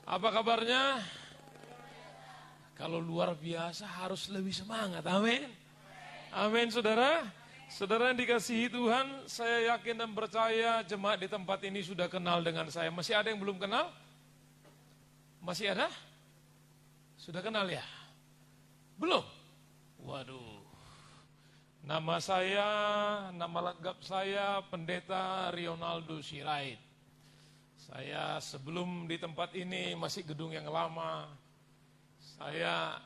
Apa kabarnya? Kalau luar biasa harus lebih semangat, amin. Amin saudara. Saudara yang dikasihi Tuhan, saya yakin dan percaya jemaat di tempat ini sudah kenal dengan saya. Masih ada yang belum kenal? Masih ada? Sudah kenal ya? Belum? Waduh. Nama saya, nama lengkap saya Pendeta Rionaldo Sirait. Saya sebelum di tempat ini masih gedung yang lama. Saya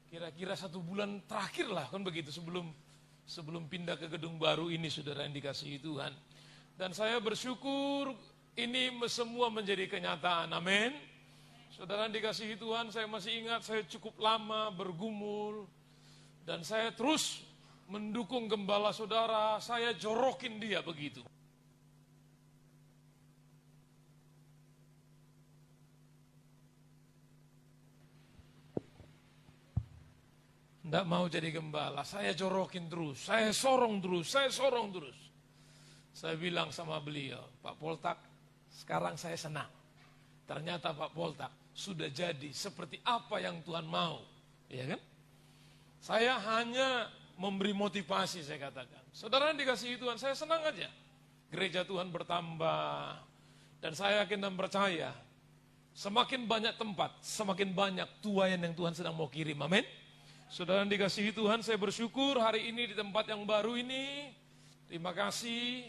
kira-kira 1 bulan terakhir lah kan begitu sebelum pindah ke gedung baru ini, saudara yang dikasihi Tuhan. Dan saya bersyukur ini semua menjadi kenyataan, amin. Saudara yang dikasihi Tuhan, saya masih ingat saya cukup lama bergumul. Dan saya terus mendukung gembala saudara, saya jorokin dia begitu. Tidak mau jadi gembala, saya jorokin terus, saya sorong terus. Saya bilang sama beliau, Pak Poltak, sekarang saya senang. Ternyata Pak Poltak sudah jadi seperti apa yang Tuhan mau, ya kan? Saya hanya memberi motivasi, saya katakan. Saudara yang dikasihi Tuhan, saya senang aja. Gereja Tuhan bertambah, dan saya yakin dan percaya, semakin banyak tempat, semakin banyak tuayan yang Tuhan sedang mau kirim, amin. Saudara yang dikasihi Tuhan, saya bersyukur hari ini di tempat yang baru ini. Terima kasih,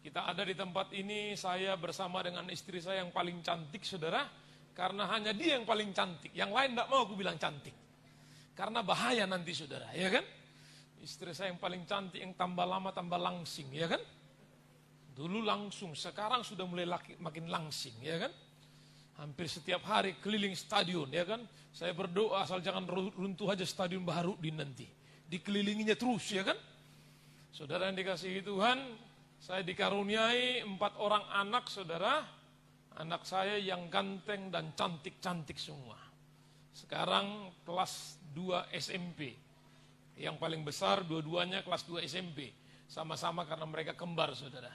kita ada di tempat ini, saya bersama dengan istri saya yang paling cantik, saudara. Karena hanya dia yang paling cantik, yang lain tidak mau aku bilang cantik. Karena bahaya nanti saudara, ya kan? Istri saya yang paling cantik, yang tambah lama tambah langsing, ya kan? Dulu langsung, sekarang sudah mulai makin langsing, ya kan? Hampir setiap hari keliling stadion, ya kan? Saya berdoa asal jangan runtuh aja stadion Baharudin nanti. Dikelilinginya terus, ya kan? Saudara yang dikasihi Tuhan, saya dikaruniai 4 orang anak, saudara. Anak saya yang ganteng dan cantik-cantik semua. Sekarang kelas 2 SMP. Yang paling besar dua-duanya kelas 2 SMP. Sama-sama karena mereka kembar, saudara.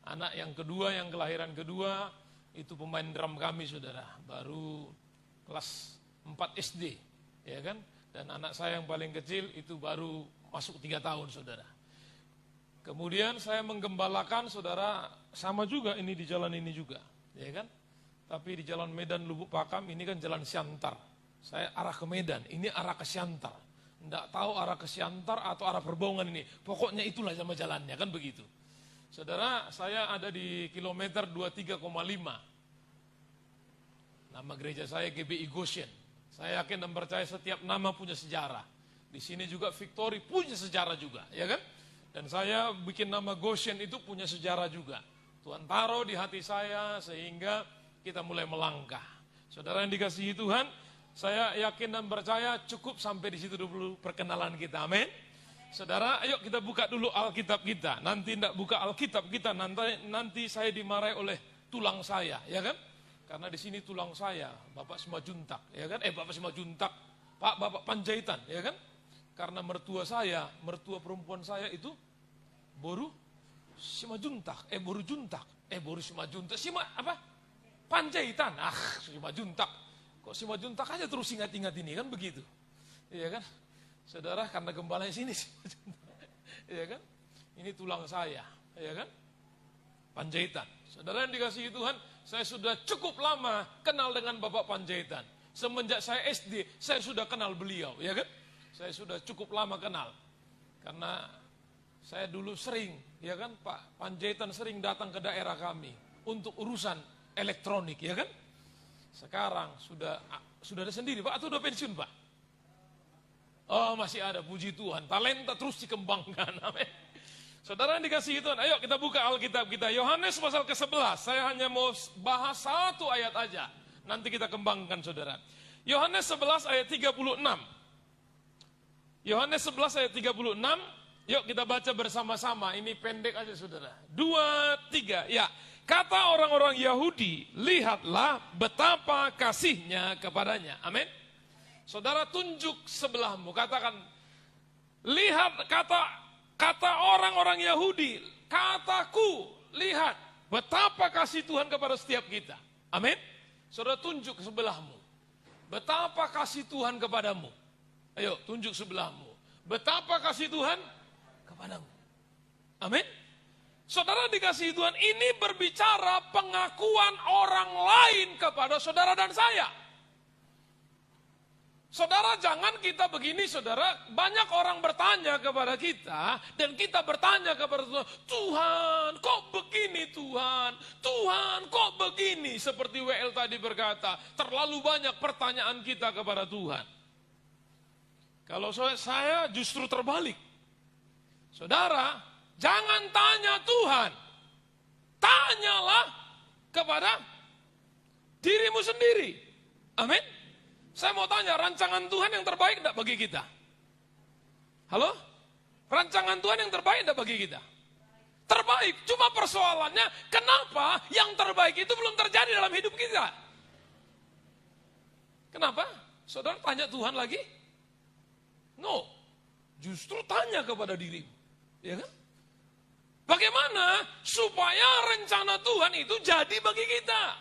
Anak yang kedua, yang kelahiran kedua, itu pemain drum kami, saudara. Baru kelas 4 SD, ya kan? Dan anak saya yang paling kecil itu baru masuk 3 tahun, saudara. Kemudian saya menggembalakan, saudara, sama juga ini di jalan ini juga, ya kan? Tapi di jalan Medan Lubuk Pakam ini kan jalan Siantar. Saya arah ke Medan, ini arah ke Siantar. Enggak tahu arah ke Siantar atau arah Perbaungan ini. Pokoknya itulah sama jalannya, kan begitu. Saudara, saya ada di kilometer 23,5. Nama gereja saya GBI Goshen. Saya yakin dan percaya setiap nama punya sejarah. Di sini juga Victory punya sejarah juga, ya kan? Dan saya bikin nama Goshen itu punya sejarah juga. Tuhan taruh di hati saya sehingga kita mulai melangkah. Saudara yang dikasihi Tuhan, saya yakin dan percaya cukup sampai di situ dulu perkenalan kita, amin. Saudara, ayo kita buka dulu Alkitab kita. Nanti tidak buka Alkitab kita, nanti saya dimarahi oleh tulang saya, ya kan? Karena di sini tulang saya, Bapak Simajuntak, ya kan? Bapak Simajuntak, Bapak Panjaitan, ya kan? Karena mertua saya, mertua perempuan saya itu Boru Simajuntak, Boru Juntak, Boru Simajuntak, Panjaitan, Simajuntak. Kok Simajuntak aja terus ingat-ingat ini, kan begitu, ya kan? Saudara, karena gembalanya sini, ya kan? Ini tulang saya, ya kan? Panjaitan. Saudara yang dikasihi Tuhan, saya sudah cukup lama kenal dengan Bapak Panjaitan. Semenjak saya SD, saya sudah kenal beliau, ya kan? Saya sudah cukup lama kenal. Karena saya dulu sering, ya kan, Pak Panjaitan sering datang ke daerah kami untuk urusan elektronik, ya kan? Sekarang sudah ada sendiri, Pak, atau udah pensiun, Pak? Oh, masih ada, puji Tuhan. Talenta terus dikembangkan, amin. Saudara yang dikasihi Tuhan, ayo kita buka Alkitab kita. Yohanes pasal ke-11, saya hanya mau bahas 1 ayat aja. Nanti kita kembangkan, saudara. Yohanes 11 ayat 36. Yohanes 11 ayat 36, yuk kita baca bersama-sama. Ini pendek aja, saudara. 2, 3, ya. Kata orang-orang Yahudi, lihatlah betapa kasihnya kepadanya. Amin. Saudara tunjuk sebelahmu, katakan, lihat kata orang-orang Yahudi, kataku, lihat betapa kasih Tuhan kepada setiap kita. Amin. Saudara tunjuk sebelahmu. Betapa kasih Tuhan kepadamu. Ayo tunjuk sebelahmu. Betapa kasih Tuhan kepadamu. Amin. Saudara dikasihi Tuhan, ini berbicara pengakuan orang lain kepada saudara dan saya. Saudara jangan kita begini saudara, banyak orang bertanya kepada kita dan kita bertanya kepada Tuhan, Tuhan kok begini Tuhan, Tuhan kok begini, seperti WL tadi berkata, terlalu banyak pertanyaan kita kepada Tuhan. Kalau saya justru terbalik. Saudara, jangan tanya Tuhan, tanyalah kepada dirimu sendiri. Amin. Saya mau tanya, rancangan Tuhan yang terbaik tidak bagi kita? Halo? Rancangan Tuhan yang terbaik tidak bagi kita? Terbaik, cuma persoalannya kenapa yang terbaik itu belum terjadi dalam hidup kita? Kenapa? Saudara tanya Tuhan lagi? No, justru tanya kepada dirimu. Ya kan? Bagaimana supaya rencana Tuhan itu jadi bagi kita?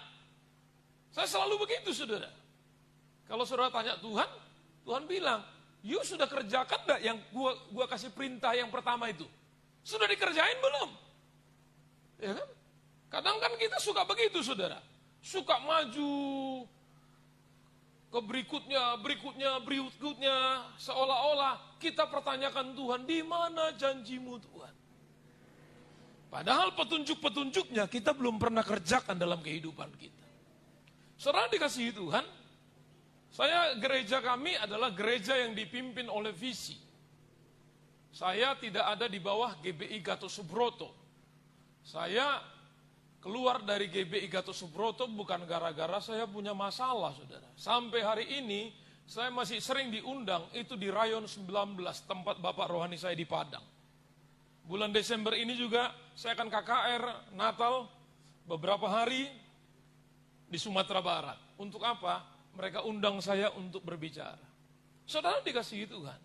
Saya selalu begitu saudara. Kalau saudara tanya Tuhan, Tuhan bilang, you sudah kerjakan enggak yang gua kasih perintah yang pertama itu? Sudah dikerjain belum? Ya kan? Kadang kan kita suka begitu saudara. Suka maju ke berikutnya, seolah-olah kita pertanyakan Tuhan, di mana janjimu Tuhan? Padahal petunjuk-petunjuknya kita belum pernah kerjakan dalam kehidupan kita. Saudara dikasihi Tuhan, gereja kami adalah gereja yang dipimpin oleh visi. Saya tidak ada di bawah GBI Gatot Subroto. Saya keluar dari GBI Gatot Subroto bukan gara-gara saya punya masalah, saudara. Sampai hari ini, saya masih sering diundang, itu di Rayon 19, tempat Bapak Rohani saya di Padang. Bulan Desember ini juga, saya akan KKR Natal beberapa hari di Sumatera Barat. Untuk apa? Mereka undang saya untuk berbicara. Saudara dikasihi Tuhan.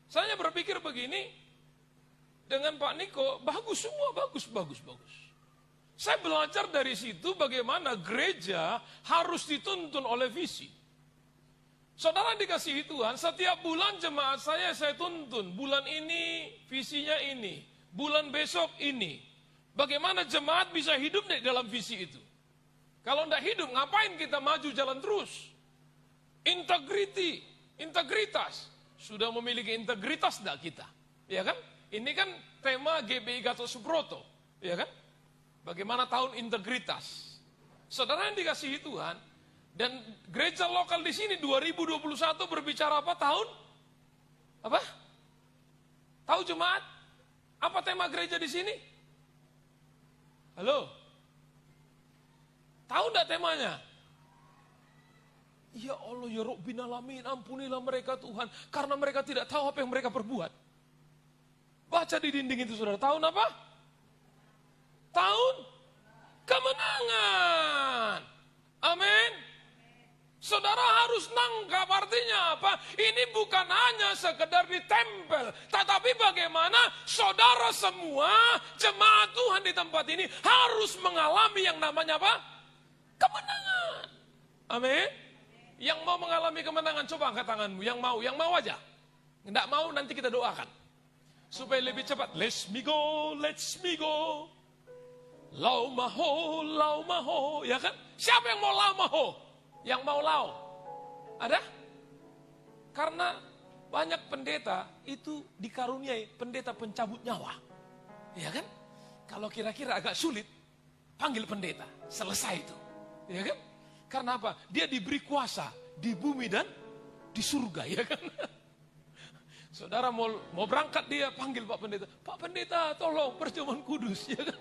Saya berpikir begini, dengan Pak Niko, bagus semua, bagus. Saya belajar dari situ bagaimana gereja harus dituntun oleh visi. Saudara dikasihi Tuhan, setiap bulan jemaat saya tuntun. Bulan ini, visinya ini. Bulan besok ini. Bagaimana jemaat bisa hidup di dalam visi itu. Kalau tidak hidup, ngapain kita maju jalan terus? Integritas. Sudah memiliki integritas tidak kita? Ya kan? Ini kan tema GBI Gatot Subroto. Ya kan? Bagaimana tahun integritas. Saudara yang dikasihi Tuhan, dan gereja lokal di sini 2021 berbicara apa tahun? Apa? Tahu jemaat? Apa tema gereja di sini? Halo? Tahu enggak temanya? Ya Allah, ya Rabbin alamin, ampunilah mereka Tuhan, karena mereka tidak tahu apa yang mereka perbuat. Baca di dinding itu saudara, tahun apa? Tahun kemenangan. Amin. Saudara harus nangkap artinya apa? Ini bukan hanya sekedar ditempel, tetapi bagaimana saudara semua jemaat Tuhan di tempat ini harus mengalami yang namanya apa? Kemenangan. Amin. Yang mau mengalami kemenangan, coba angkat tanganmu. Yang mau aja. Tidak mau nanti kita doakan. Supaya lebih cepat. Let's me go. Lau maho. Ya kan? Siapa yang mau lau maho? Yang mau lau? Ada? Karena banyak pendeta itu dikaruniai pendeta pencabut nyawa. Ya kan? Kalau kira-kira agak sulit, panggil pendeta. Selesai itu. Ya kan? Karena apa? Dia diberi kuasa di bumi dan di surga, ya kan? Saudara mau berangkat dia panggil Pak Pendeta. Pak Pendeta, tolong perjamuan kudus, ya kan?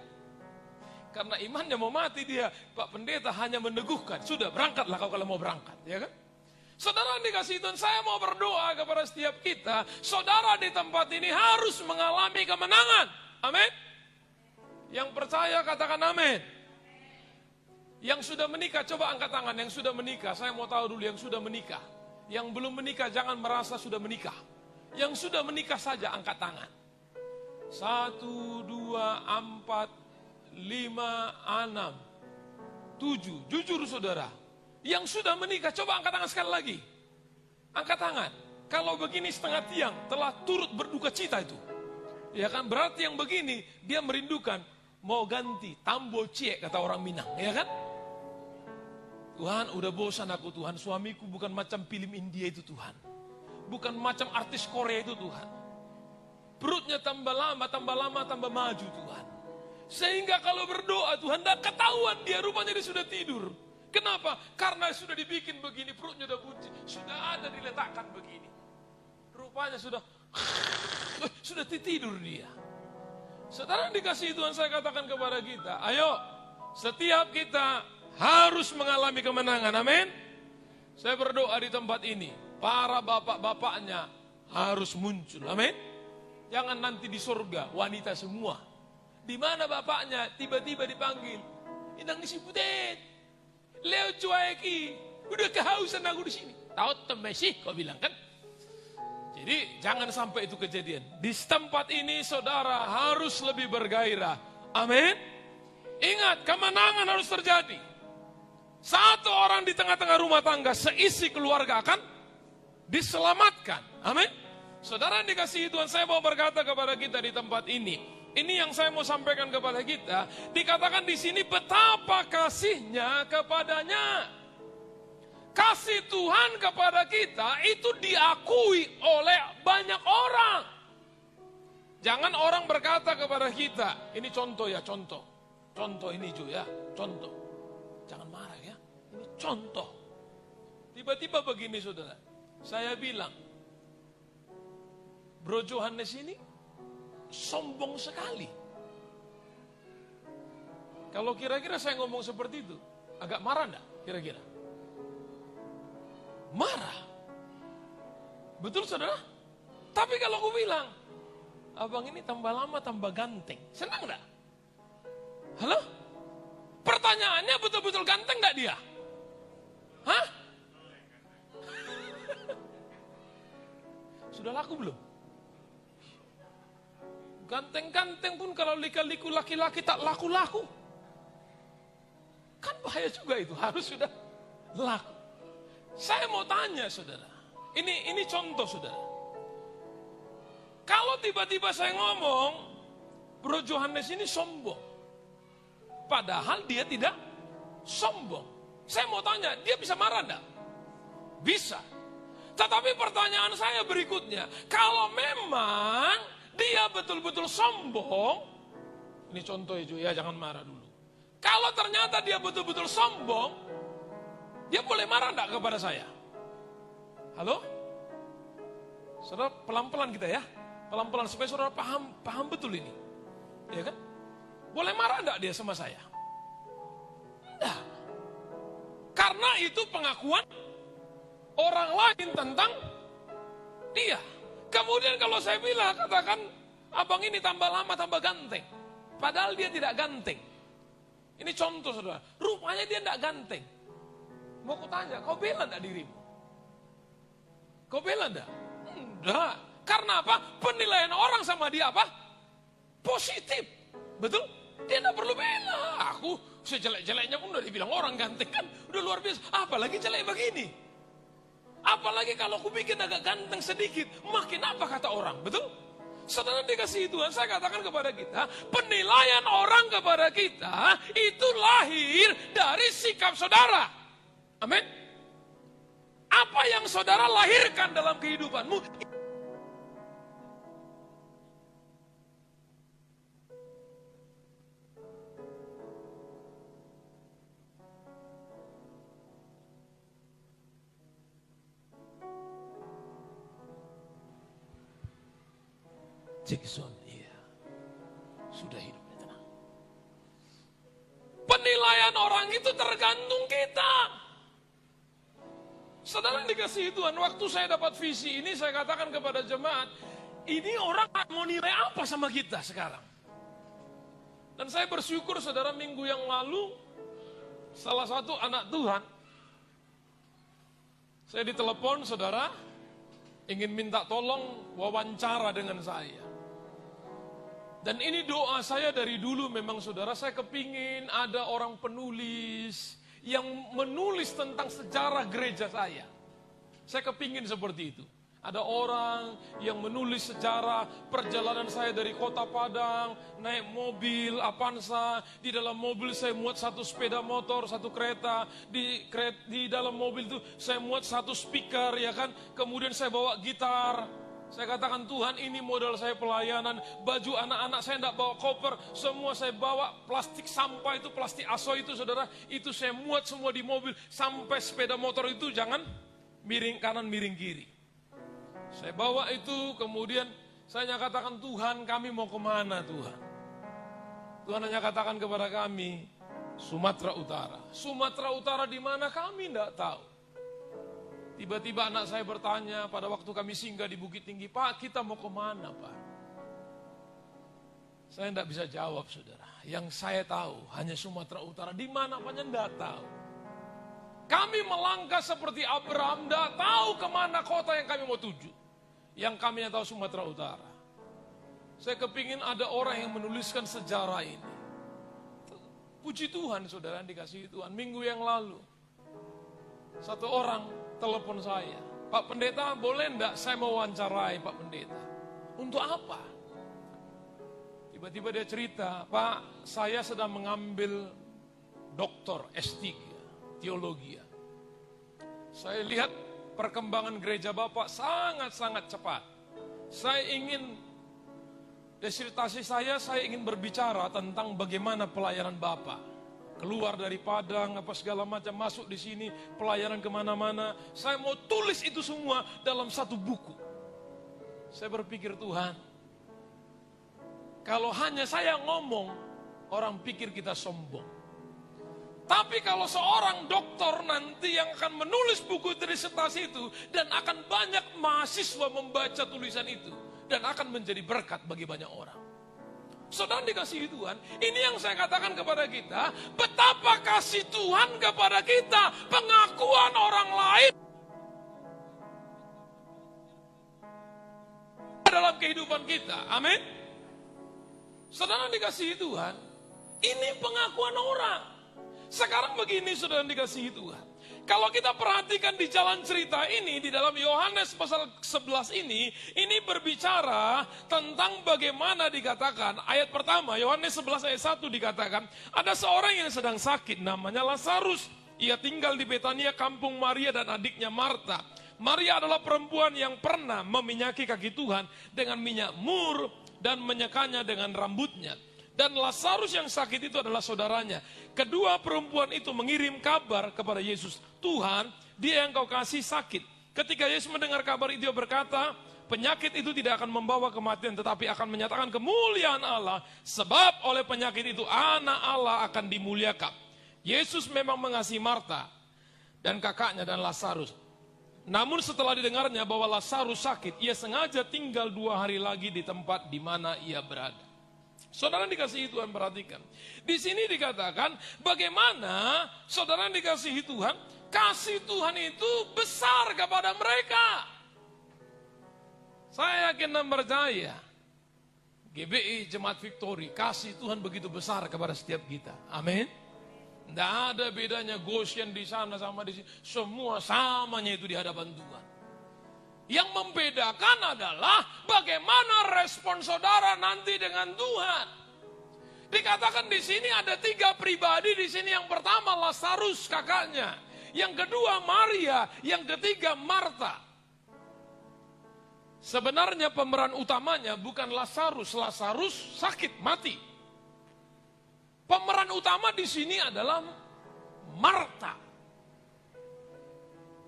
Karena imannya mau mati dia. Pak Pendeta hanya meneguhkan. Sudah berangkatlah kau kalau mau berangkat, ya kan? Saudara dikasih Tuhan, saya mau berdoa kepada setiap kita. Saudara di tempat ini harus mengalami kemenangan. Amin. Yang percaya katakan amin. Yang sudah menikah, coba angkat tangan. Yang sudah menikah, saya mau tahu dulu yang sudah menikah. Yang belum menikah, jangan merasa sudah menikah. Yang sudah menikah saja, angkat tangan. 1, 2, 4, 5, 6, 7. Jujur saudara, Yang sudah menikah, coba angkat tangan sekali lagi. Angkat tangan. Kalau begini setengah tiang, telah turut berduka cita itu. Ya kan, berarti yang begini, dia merindukan, mau ganti, tambo cie, kata orang Minang, ya kan? Tuhan, udah bosan aku Tuhan, suamiku bukan macam film India itu Tuhan. Bukan macam artis Korea itu Tuhan. Perutnya tambah lama, tambah maju Tuhan. Sehingga kalau berdoa Tuhan, tidak ketahuan dia, rupanya dia sudah tidur. Kenapa? Karena sudah dibikin begini, perutnya udah bunyi, sudah ada diletakkan begini. Rupanya sudah tidur dia. Saudara dikasih Tuhan, saya katakan kepada kita, ayo setiap kita harus mengalami kemenangan, amin. Saya berdoa di tempat ini, para bapak-bapaknya harus muncul, amin. Jangan nanti di surga wanita semua. Di mana bapaknya tiba-tiba dipanggil, indang disibutin, Leo cueki, udah kehausan aku di sini. Tahu temesih, kau bilang kan? Jadi jangan sampai itu kejadian. Di tempat ini saudara harus lebih bergairah. Amin. Ingat, kemenangan harus terjadi. Satu orang di tengah-tengah rumah tangga, seisi keluarga akan diselamatkan. Amin. Saudara yang dikasihi Tuhan, saya mau berkata kepada kita di tempat ini. Ini yang saya mau sampaikan kepada kita. Dikatakan di sini betapa kasihnya kepadanya. Kasih Tuhan kepada kita itu diakui oleh banyak orang. Jangan orang berkata kepada kita, ini contoh ya, contoh. Contoh ini Jo ya, contoh. Jangan marah ya, ini contoh. Tiba-tiba begini saudara, saya bilang, Bro Johannes ini sombong sekali. Kalau kira-kira saya ngomong seperti itu, agak marah enggak kira-kira? Marah. Betul saudara? Tapi kalau aku bilang, abang ini tambah lama tambah ganteng, senang enggak? Halo? Pertanyaannya betul-betul ganteng enggak dia? Hah? Sudah laku belum? Ganteng-ganteng pun kalau lika-liku laki-laki tak laku-laku. Kan bahaya juga itu, harus sudah laku. Saya mau tanya saudara, ini contoh saudara. Kalau tiba-tiba saya ngomong, Bro Johannes ini sombong. Padahal dia tidak sombong. Saya mau tanya, dia bisa marah enggak? Bisa. Tetapi pertanyaan saya berikutnya, kalau memang dia betul-betul sombong, ini contoh ya, jangan marah dulu. Kalau ternyata dia betul-betul sombong, dia boleh marah enggak kepada saya? Halo? Saudara, pelan-pelan kita ya. Pelan-pelan supaya saudara paham betul ini. Ya kan? Boleh marah enggak dia sama saya? Enggak. Karena itu pengakuan orang lain tentang dia. Kemudian kalau saya bilang, katakan, abang ini tambah lama tambah ganteng. Padahal dia tidak ganteng. Ini contoh saudara. Rupanya dia tidak ganteng. Mau aku tanya, kau bela enggak dirimu? Kau bela enggak? Enggak. Karena apa? Penilaian orang sama dia apa? Positif. Betul? Dia enggak perlu bela. Aku sejelek-jeleknya pun udah dibilang orang ganteng kan. Udah luar biasa. Apalagi jelek begini. Apalagi kalau aku bikin agak ganteng sedikit. Makin apa kata orang? Betul? Saudara dikasihi Tuhan, saya katakan kepada kita, penilaian orang kepada kita itu lahir dari sikap saudara. Amin. Apa yang saudara lahirkan dalam kehidupanmu? Jackson, iya. Sudah hidupnya tenang. Penilaian orang itu tergantung kita. Saudara dikasihi Tuhan, waktu saya dapat visi ini, saya katakan kepada jemaat, ini orang mau nilai apa sama kita sekarang? Dan saya bersyukur saudara, minggu yang lalu, salah satu anak Tuhan, saya ditelepon saudara, ingin minta tolong wawancara dengan saya. Dan ini doa saya dari dulu memang saudara, saya kepingin ada orang penulis yang menulis tentang sejarah gereja saya. Saya kepingin seperti itu. Ada orang yang menulis sejarah perjalanan saya dari kota Padang, naik mobil Avanza, di dalam mobil saya muat satu sepeda motor, satu kereta, di dalam mobil itu saya muat satu speaker, ya kan, kemudian saya bawa gitar. Saya katakan, Tuhan, ini modal saya pelayanan, baju anak-anak saya tidak bawa koper, semua saya bawa, plastik sampah itu, plastik aso itu, saudara, itu saya muat semua di mobil, sampai sepeda motor itu jangan miring kanan, miring kiri. Saya bawa itu, kemudian saya katakan, Tuhan, kami mau kemana, Tuhan? Tuhan hanya katakan kepada kami, Sumatera Utara. Sumatera Utara di mana kami tidak tahu. Tiba-tiba anak saya bertanya pada waktu kami singgah di Bukit Tinggi, Pak, kita mau kemana, Pak? Saya tidak bisa jawab, saudara. Yang saya tahu hanya Sumatera Utara. Di mana apanya tidak tahu. Kami melangkah seperti Abraham, tidak tahu kemana kota yang kami mau tuju. Yang kami tahu Sumatera Utara. Saya kepingin ada orang yang menuliskan sejarah ini. Puji Tuhan, saudara, dikasihi Tuhan. Minggu yang lalu, satu orang telepon saya, Pak Pendeta, boleh enggak saya mau wawancarai Pak Pendeta? Untuk apa? Tiba-tiba dia cerita, Pak, saya sedang mengambil doktor S3, teologi. Saya lihat perkembangan gereja Bapak sangat-sangat cepat. Saya ingin, disertasi saya ingin berbicara tentang bagaimana pelayanan Bapak. Keluar dari Padang, apa segala macam, masuk di sini, pelayanan kemana-mana. Saya mau tulis itu semua dalam satu buku. Saya berpikir, Tuhan, kalau hanya saya ngomong, orang pikir kita sombong. Tapi kalau seorang dokter nanti yang akan menulis buku disertasi itu, dan akan banyak mahasiswa membaca tulisan itu, dan akan menjadi berkat bagi banyak orang. Saudara dikasihi Tuhan, ini yang saya katakan kepada kita, betapa kasih Tuhan kepada kita, pengakuan orang lain dalam kehidupan kita. Amin. Saudara dikasihi Tuhan, ini pengakuan orang. Sekarang begini, saudara dikasihi Tuhan. Kalau kita perhatikan di jalan cerita ini, di dalam Yohanes pasal 11 ini berbicara tentang bagaimana dikatakan, ayat pertama, Yohanes 11 ayat 1 dikatakan, ada seorang yang sedang sakit, namanya Lazarus. Ia tinggal di Betania, kampung Maria dan adiknya Marta. Maria adalah perempuan yang pernah meminyaki kaki Tuhan dengan minyak mur dan menyekanya dengan rambutnya. Dan Lazarus yang sakit itu adalah saudaranya. Kedua perempuan itu mengirim kabar kepada Yesus. Tuhan, dia yang kau kasih sakit. Ketika Yesus mendengar kabar itu, dia berkata, penyakit itu tidak akan membawa kematian, tetapi akan menyatakan kemuliaan Allah. Sebab oleh penyakit itu anak Allah akan dimuliakan. Yesus memang mengasihi Marta dan kakaknya dan Lazarus. Namun setelah didengarnya bahwa Lazarus sakit, ia sengaja tinggal 2 hari lagi di tempat di mana ia berada. Saudara dikasihi Tuhan, perhatikan. Di sini dikatakan bagaimana saudara dikasihi Tuhan, kasih Tuhan itu besar kepada mereka. Saya yakin dan percaya, GBI Jemaat Victory, kasih Tuhan begitu besar kepada setiap kita. Amin. Tidak ada bedanya Goshen di sana sama di sini. Semua samanya itu di hadapan Tuhan. Yang membedakan adalah bagaimana respon saudara nanti dengan Tuhan. Dikatakan di sini ada 3 pribadi di sini. Yang pertama Lazarus kakaknya, yang kedua Maria, yang ketiga Marta. Sebenarnya pemeran utamanya bukan Lazarus. Lazarus sakit mati. Pemeran utama di sini adalah Marta.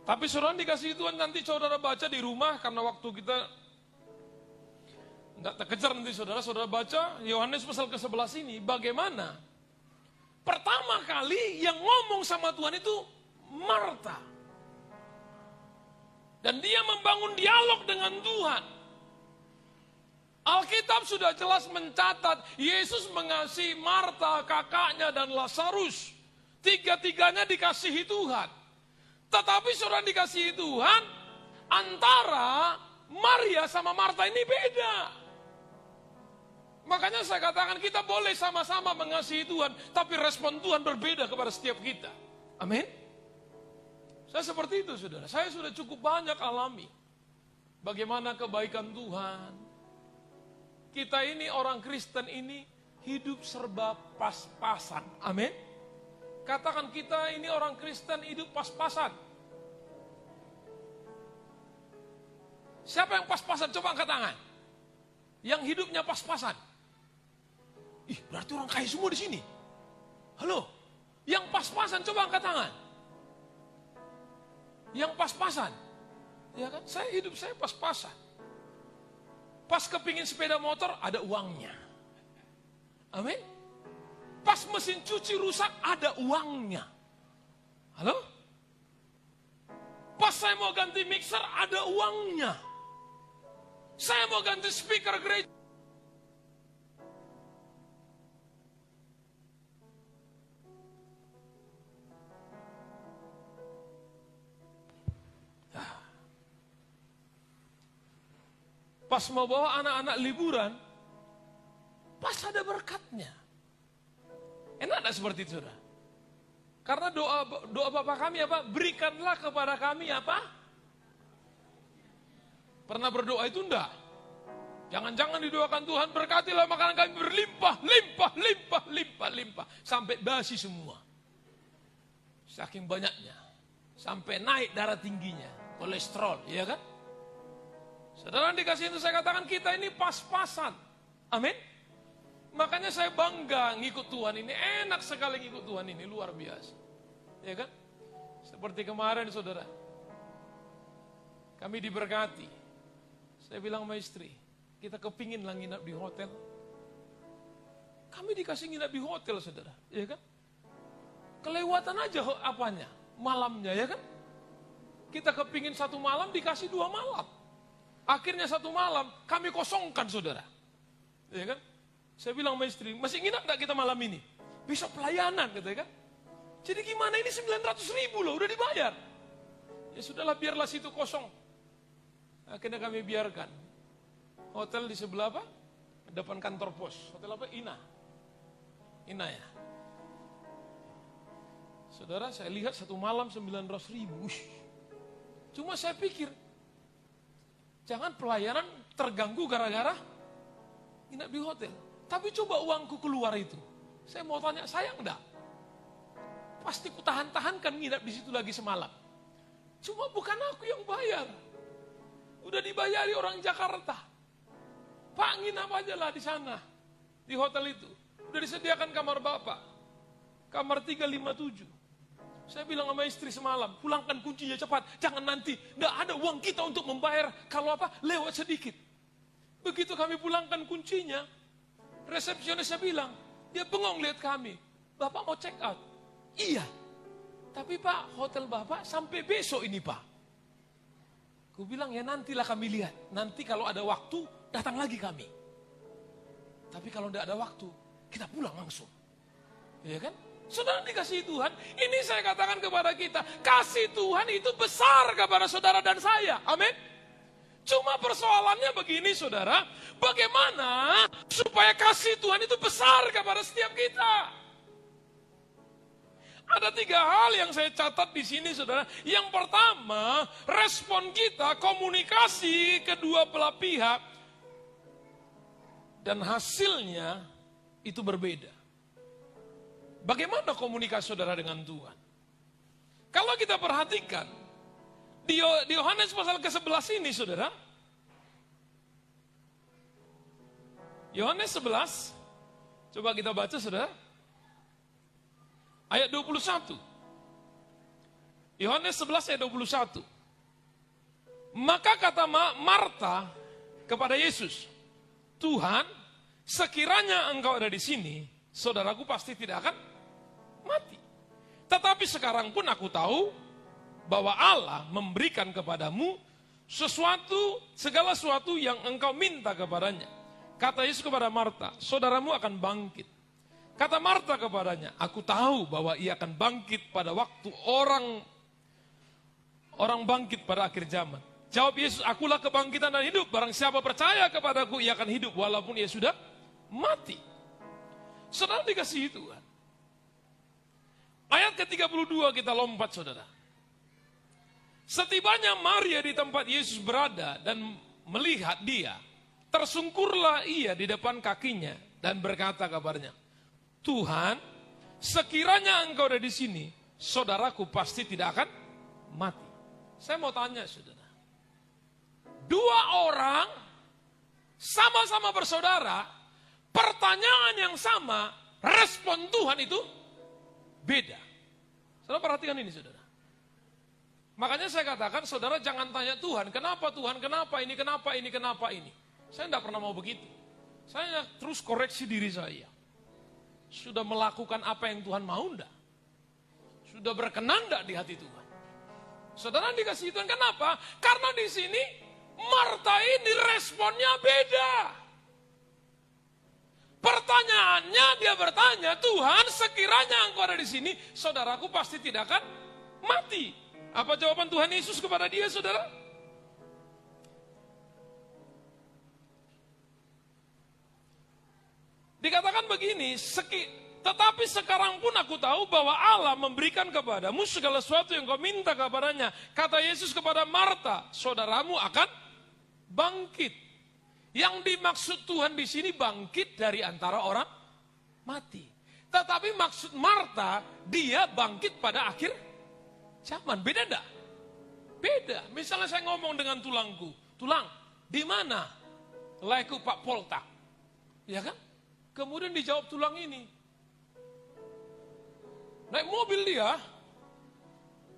Tapi saudara dikasihi Tuhan, nanti saudara baca di rumah, karena waktu kita tidak terkejar nanti saudara baca Yohanes pasal ke-11 ini, bagaimana pertama kali yang ngomong sama Tuhan itu Marta. Dan dia membangun dialog dengan Tuhan. Alkitab sudah jelas mencatat, Yesus mengasihi Marta, kakaknya dan Lazarus. Tiga-tiganya dikasihi Tuhan. Tetapi saudara dikasihi Tuhan, antara Maria sama Marta ini beda. Makanya saya katakan kita boleh sama-sama mengasihi Tuhan, tapi respon Tuhan berbeda kepada setiap kita. Amin. Saya seperti itu, saudara. Saya sudah cukup banyak alami bagaimana kebaikan Tuhan. Kita ini orang Kristen ini hidup serba pas-pasan. Amin. Katakan kita ini orang Kristen hidup pas-pasan. Siapa yang pas-pasan? Coba angkat tangan. Yang hidupnya pas-pasan. Ih, berarti orang kaya semua di sini. Halo, yang pas-pasan coba angkat tangan. Yang pas-pasan. Ya kan? Saya hidup saya pas-pasan. Pas kepingin sepeda motor ada uangnya. Amin. Pas mesin cuci rusak ada uangnya. Halo? Pas saya mau ganti mixer ada uangnya. Saya mau ganti speaker gereja. Pas mau bawa anak-anak liburan, pas ada berkatnya. Enak gak seperti itu, saudara? Karena doa Bapa kami apa? Berikanlah kepada kami apa? Pernah berdoa itu enggak? Jangan-jangan didoakan Tuhan, berkatilah makanan kami berlimpah, limpah, limpah, limpah, limpah. Sampai basi semua. Saking banyaknya. Sampai naik darah tingginya, kolesterol, iya kan? Saudara dikasih itu saya katakan kita ini pas-pasan. Amin. Makanya saya bangga ngikut Tuhan ini. Enak sekali ngikut Tuhan ini. Luar biasa. Ya kan? Seperti kemarin saudara. Kami diberkati. Saya bilang sama istri. Kita kepingin lah nginap di hotel. Kami dikasih nginap di hotel saudara. Ya kan? Kelewatan aja apanya. Malamnya ya kan? Kita kepingin 1 malam dikasih 2 malam. Akhirnya 1 malam kami kosongkan saudara. Ya kan? Saya bilang sama istri, masih nginap gak kita malam ini? Besok pelayanan katanya kan. Jadi gimana ini 900.000 loh udah dibayar. Ya sudahlah biarlah situ kosong. Akhirnya kami biarkan. Hotel di sebelah apa? Depan kantor pos. Hotel apa? Ina ya. Saudara saya lihat 1 malam 900.000. Cuma saya pikir, jangan pelayanan terganggu gara-gara nginap di hotel. Tapi coba uangku keluar itu. Saya mau tanya, sayang enggak? Pasti ku tahan-tahankan nginap di situ lagi semalam. Cuma bukan aku yang bayar. Udah dibayari orang Jakarta. Pak nginap aja lah di sana. Di hotel itu. Udah disediakan kamar bapak. Kamar 357. Saya bilang sama istri semalam, pulangkan kuncinya cepat. Jangan nanti, enggak ada uang kita untuk membayar. Kalau apa, lewat sedikit. Begitu kami pulangkan kuncinya, resepsionisnya bilang, dia bengong lihat kami. Bapak mau check out. Iya. Tapi Pak, hotel Bapak sampai besok ini Pak. Aku bilang ya nantilah kami lihat. Nanti kalau ada waktu, datang lagi kami. Tapi kalau tidak ada waktu, kita pulang langsung. Iya kan? Saudara dikasih Tuhan, ini saya katakan kepada kita, kasih Tuhan itu besar kepada saudara dan saya. Amin. Cuma persoalannya begini saudara, bagaimana supaya kasih Tuhan itu besar kepada setiap kita. Ada 3 hal yang saya catat di sini saudara. Yang pertama, respon kita, komunikasi kedua belah pihak, dan hasilnya itu berbeda. Bagaimana komunikasi saudara dengan Tuhan? Kalau kita perhatikan, di Yohanes pasal ke-11 ini saudara, Yohanes 11, coba kita baca saudara, ayat 21. Yohanes 11 ayat 21. Maka kata Marta kepada Yesus, Tuhan, sekiranya engkau ada di sini, saudaraku pasti tidak akan mati. Tetapi sekarang pun aku tahu bahwa Allah memberikan kepadamu segala sesuatu yang engkau minta kepadanya. Kata Yesus kepada Marta, saudaramu akan bangkit. Kata Marta kepadanya, aku tahu bahwa ia akan bangkit pada waktu orang bangkit pada akhir zaman. Jawab Yesus, akulah kebangkitan dan hidup. Barang siapa percaya kepadaku, ia akan hidup walaupun ia sudah mati. Saudara dikasihi Tuhan. Ayat ke-32 kita lompat saudara. Setibanya Maria di tempat Yesus berada dan melihat dia, tersungkurlah ia di depan kakinya dan berkata kabarnya, Tuhan, sekiranya engkau ada di sini, saudaraku pasti tidak akan mati. Saya mau tanya saudara, dua orang sama-sama bersaudara, pertanyaan yang sama, respon Tuhan itu beda. Saudara perhatikan ini saudara. Makanya saya katakan saudara jangan tanya Tuhan, kenapa Tuhan, kenapa ini, kenapa ini, kenapa ini. Saya tidak pernah mau begitu. Saya terus koreksi diri saya. Sudah melakukan apa yang Tuhan mau enggak? Sudah berkenan enggak di hati Tuhan? Saudara dikasih Tuhan kenapa? Karena di sini Marta ini responnya beda. Pertanyaannya dia bertanya, Tuhan sekiranya engkau ada di sini, saudaraku pasti tidak akan mati. Apa jawaban Tuhan Yesus kepada dia saudara? Dikatakan begini, tetapi sekarang pun aku tahu bahwa Allah memberikan kepadamu segala sesuatu yang kau minta kepadanya. Kata Yesus kepada Marta, saudaramu akan bangkit. Yang dimaksud Tuhan di sini bangkit dari antara orang mati. Tetapi maksud Marta, dia bangkit pada akhir zaman. Beda enggak? Beda. Misalnya saya ngomong dengan tulangku, tulang, di mana leku Pak Poltak? Ya kan? Kemudian dijawab tulang ini. Naik mobil dia,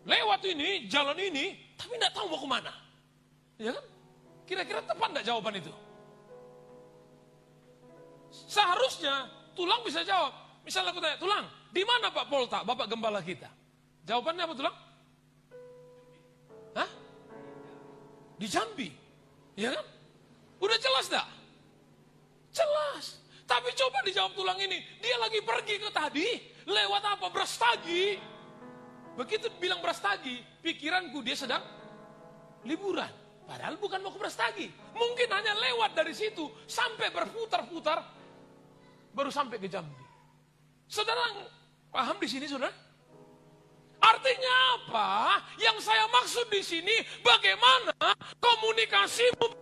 lewat ini, jalan ini, tapi enggak tahu mau kemana. Ya kan? Kira-kira tepat enggak jawaban itu? Seharusnya tulang bisa jawab. Misalnya aku tanya, tulang, di mana Pak Poltak, Bapak Gembala kita? Jawabannya apa tulang? Hah? Di Jambi. Ya kan? Udah jelas enggak? Jelas. Tapi coba dijawab tulang ini. Dia lagi pergi ke tadi. Lewat apa? Brastagi. Begitu bilang Brastagi, pikiranku dia sedang liburan. Padahal bukan mau ke Brastagi. Mungkin hanya lewat dari situ. Sampai berputar-putar. Baru sampai ke Jambi. Saudara paham di sini saudara? Artinya apa? Yang saya maksud di sini bagaimana komunikasimu.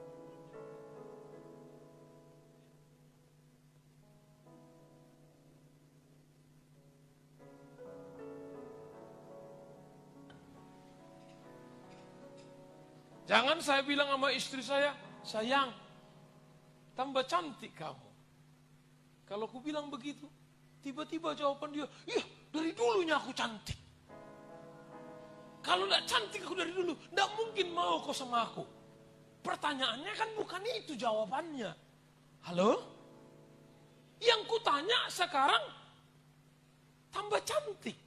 Jangan saya bilang sama istri saya, sayang, tambah cantik kamu. Kalau aku bilang begitu, tiba-tiba jawaban dia, iya dari dulunya aku cantik. Kalau enggak cantik aku dari dulu, enggak mungkin mau kau sama aku. Pertanyaannya kan bukan itu jawabannya. Halo? Yang kutanya sekarang, tambah cantik.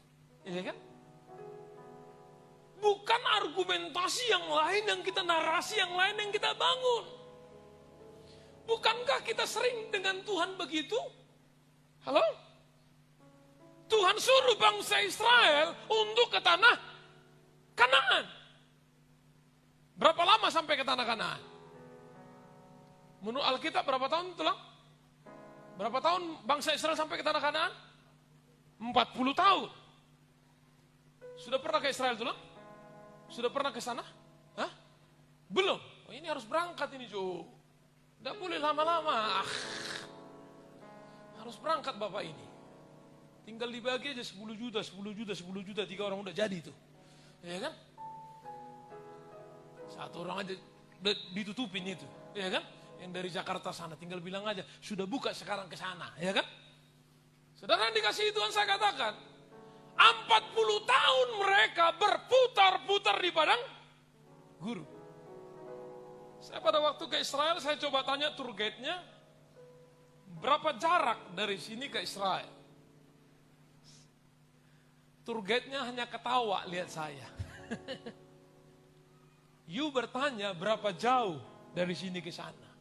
Iya kan? Bukan argumentasi yang lain yang kita narasi yang lain yang kita bangun. Bukankah kita sering dengan Tuhan begitu? Halo? Tuhan suruh bangsa Israel untuk ke tanah Kanaan. Berapa lama sampai ke tanah Kanaan? Menurut Alkitab berapa tahun tulang? Berapa tahun bangsa Israel sampai ke tanah Kanaan? 40 tahun. Sudah pernah ke Israel tulang? Sudah pernah ke sana? Hah? Belum. Oh, ini harus berangkat ini, Jo. Tidak boleh lama-lama. Harus berangkat Bapak ini. Tinggal dibagi aja 10 juta, 10 juta, 10 juta. 3 orang udah jadi itu. Ya kan? Satu orang aja ditutupin itu. Ya kan? Yang dari Jakarta sana. Tinggal bilang aja, sudah buka sekarang ke sana. Ya kan? Saudara dikasih Tuhan saya katakan. 40 tahun mereka berputar-putar di padang gurun. Saya pada waktu ke Israel, saya coba tanya tour guide-nya, berapa jarak dari sini ke Israel? Tour guide-nya hanya ketawa lihat saya. You bertanya berapa jauh dari sini ke sana?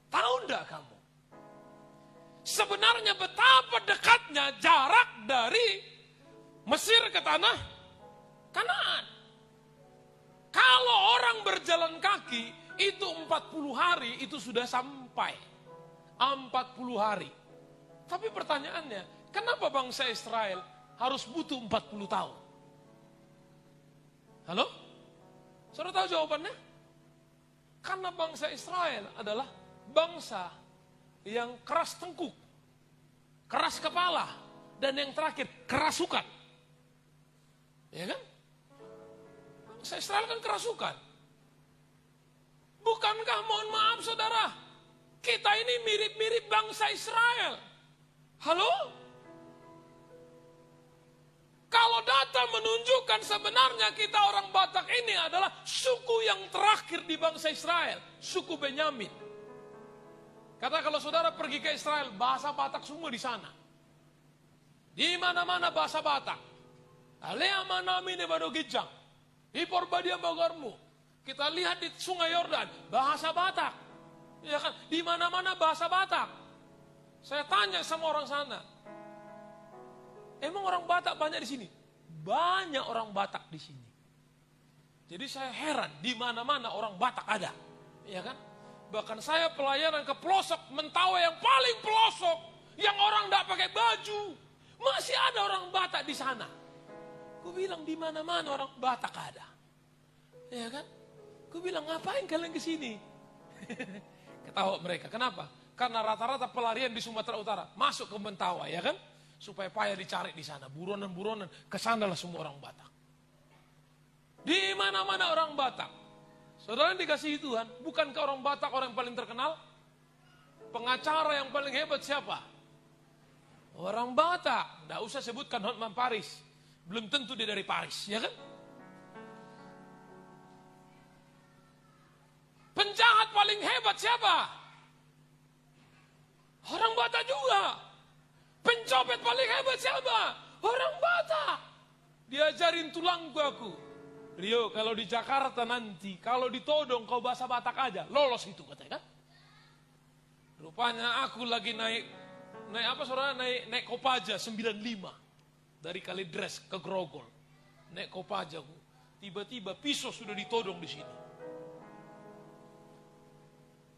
Tahu enggak kamu? Sebenarnya betapa dekatnya jarak dari Mesir ke tanah Kanaan. Kalau orang berjalan kaki, itu 40 hari itu sudah sampai. 40 hari. Tapi pertanyaannya, kenapa bangsa Israel harus butuh 40 tahun? Halo? Saudara tahu jawabannya? Karena bangsa Israel adalah bangsa yang keras tengkuk, keras kepala, dan yang terakhir kerasukan. Ya kan? Bangsa Israel kan kerasukan. Bukankah, mohon maaf saudara, kita ini mirip-mirip bangsa Israel? Halo? Kalau data menunjukkan sebenarnya kita orang Batak ini adalah suku yang terakhir di bangsa Israel, suku Benyamin. Karena kalau saudara pergi ke Israel, bahasa Batak semua di sana. Di mana-mana bahasa Batak. Alea manami ne bado gijang. Ipor badia bagarmu. Kita lihat di Sungai Yordan, bahasa Batak. Ya kan? Di mana-mana bahasa Batak. Saya tanya sama orang sana, emang orang Batak banyak di sini? Banyak orang Batak di sini. Jadi saya heran, di mana-mana orang Batak ada. Ya kan? Bahkan saya pelayanan ke pelosok Mentawai yang paling pelosok, yang orang tidak pakai baju, masih ada orang Batak di sana. Gue bilang di mana-mana orang Batak ada. Ya kan? Gue bilang ngapain kalian ke sini? Ketawa mereka. Kenapa? Karena rata-rata pelarian di Sumatera Utara masuk ke Mentawai, ya kan? Supaya payah dicari di sana, buronan-buronan, kesanalah semua orang Batak. Di mana-mana orang Batak. Saudara yang dikasihi Tuhan, bukankah orang Batak orang yang paling terkenal? Pengacara yang paling hebat siapa? Orang Batak. Tidak usah sebutkan Hotman Paris. Belum tentu dia dari Paris, ya kan? Penjahat paling hebat siapa? Orang Batak juga. Pencopet paling hebat siapa? Orang Batak. Diajarin tulangku aku. Rio, kalau di Jakarta nanti, kalau ditodong kau bahasa Batak aja, lolos itu katanya kan. Rupanya aku lagi naik apa saudara, naik Kopaja 95. Dari Kalidres ke Grogol. Naik Kopaja aku. Tiba-tiba pisau sudah ditodong di sini.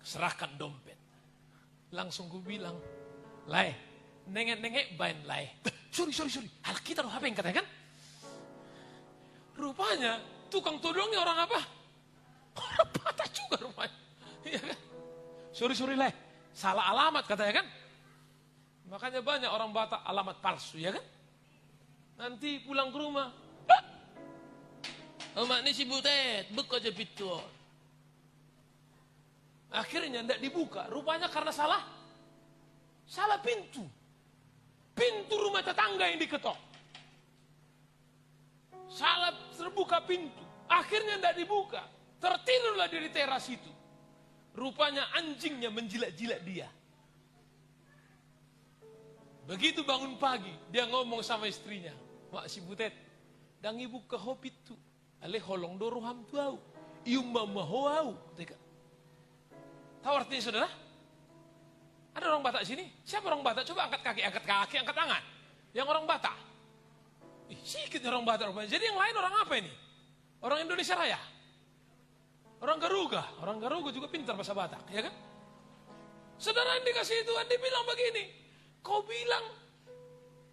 Serahkan dompet. Langsung gue bilang, Lai, nengek-nengek bain Lai. Sorry. Hal kita loh apa yang katanya kan? Rupanya tukang todongnya orang apa? Orang Batak juga rupanya. Iya kan? Sorry Lai, salah alamat katanya kan? Makanya banyak orang Batak alamat palsu, ya kan? Nanti pulang ke rumah, omak ini si butet, bek aja pitur. Akhirnya tidak dibuka, rupanya karena salah pintu. Pintu rumah tetangga yang diketok. Salah terbuka pintu, akhirnya tidak dibuka. Tertidurlah dari teras itu. Rupanya anjingnya menjilat-jilat dia. Begitu bangun pagi, dia ngomong sama istrinya, Mak si butet, dang ibu ke hopit tu, ale holong doruham tuau, iumma mahoau. Tahu artinya saudara? Ada orang Batak sini? Siapa orang Batak? Coba angkat kaki, angkat tangan. Yang orang Batak. Sedikit orang Batak rupanya. Jadi yang lain orang apa ini? Orang Indonesia Raya? Orang Garuga? Orang Garuga juga pintar bahasa Batak, ya kan? Saudara yang dikasih Tuhan, dia bilang begini. Kau bilang,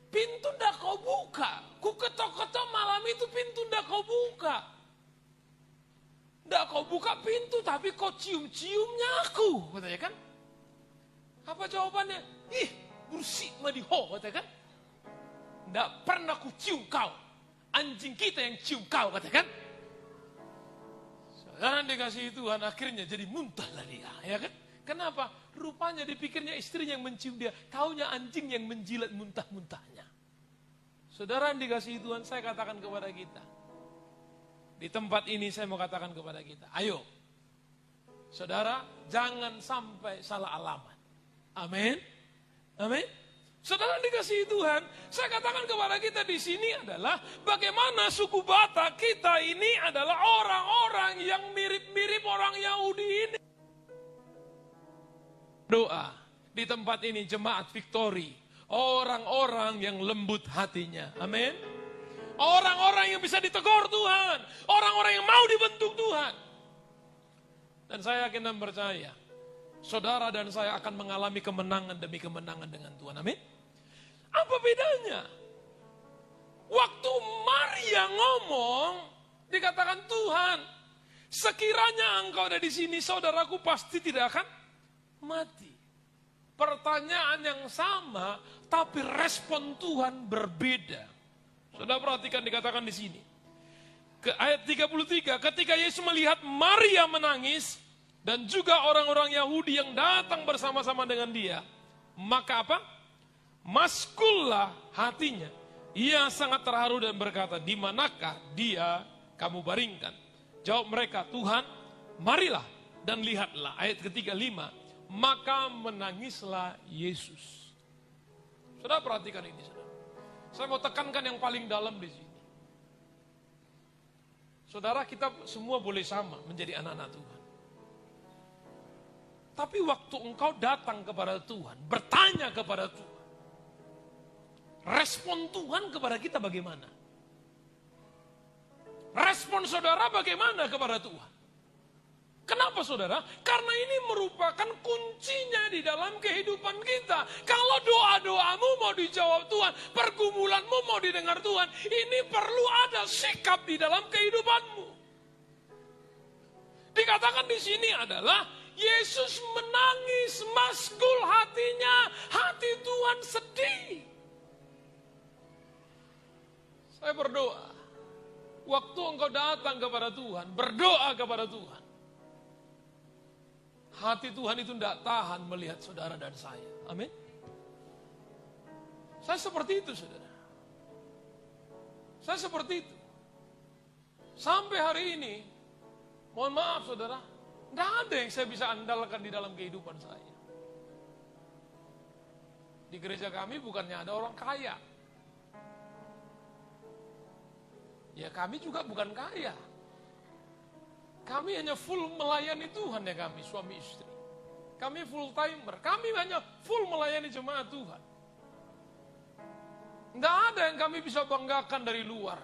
pintu ndak kau buka. Ku ketok-ketok malam itu pintu ndak kau buka. Nggak kau buka pintu, tapi kau cium-ciumnya aku, katanya kan? Apa jawabannya? Ih, bersih madiho, katanya kan? Nggak pernah ku cium kau. Anjing kita yang cium kau, katanya kan? Saudara dikasih Tuhan, akhirnya jadi muntahlah dia, ya kan? Kenapa? Rupanya dipikirnya istrinya yang mencium dia, taunya anjing yang menjilat muntah-muntahnya. Saudara yang dikasih Tuhan, saya katakan kepada kita, di tempat ini saya mau katakan kepada kita, ayo, saudara, jangan sampai salah alamat. Amin. Amin. Saudara dikasihi Tuhan, saya katakan kepada kita di sini adalah bagaimana suku Batak kita ini adalah orang-orang yang mirip-mirip orang Yahudi ini. Doa di tempat ini jemaat Victory, orang-orang yang lembut hatinya. Amin. Orang-orang yang bisa ditegur Tuhan. Orang-orang yang mau dibentuk Tuhan. Dan saya yakin dan percaya, saudara dan saya akan mengalami kemenangan demi kemenangan dengan Tuhan. Amin. Apa bedanya? Waktu Maria ngomong, dikatakan Tuhan, sekiranya engkau ada di sini, saudaraku pasti tidak akan mati. Pertanyaan yang sama, tapi respon Tuhan berbeda. Saudara perhatikan dikatakan di sini. Ke ayat 33, ketika Yesus melihat Maria menangis, dan juga orang-orang Yahudi yang datang bersama-sama dengan dia, maka apa? Maskullah hatinya. Ia sangat terharu dan berkata, di manakah dia kamu baringkan? Jawab mereka, Tuhan, marilah dan lihatlah. Ayat ketiga 5, maka menangislah Yesus. Saudara perhatikan ini, saudara. Saya mau tekankan yang paling dalam di sini. Saudara, kita semua boleh sama menjadi anak-anak Tuhan. Tapi waktu engkau datang kepada Tuhan, bertanya kepada Tuhan, respon Tuhan kepada kita bagaimana? Respon saudara bagaimana kepada Tuhan? Kenapa saudara? Karena ini merupakan kuncinya di dalam kehidupan kita. Kalau doa-doamu mau dijawab Tuhan, pergumulanmu mau didengar Tuhan, ini perlu ada sikap di dalam kehidupanmu. Dikatakan di sini adalah Yesus menangis, maskul hatinya, hati Tuhan sedih. Saya berdoa, waktu engkau datang kepada Tuhan, berdoa kepada Tuhan, hati Tuhan itu tidak tahan melihat saudara dan saya. Amin. Saya seperti itu, saudara. Saya seperti itu. Sampai hari ini, mohon maaf saudara, tidak ada yang saya bisa andalkan di dalam kehidupan saya. Di gereja kami bukannya ada orang kaya. Ya kami juga bukan kaya. Kami hanya full melayani Tuhan ya kami, suami istri. Kami full timer, kami hanya full melayani jemaat Tuhan. Tidak ada yang kami bisa banggakan dari luar.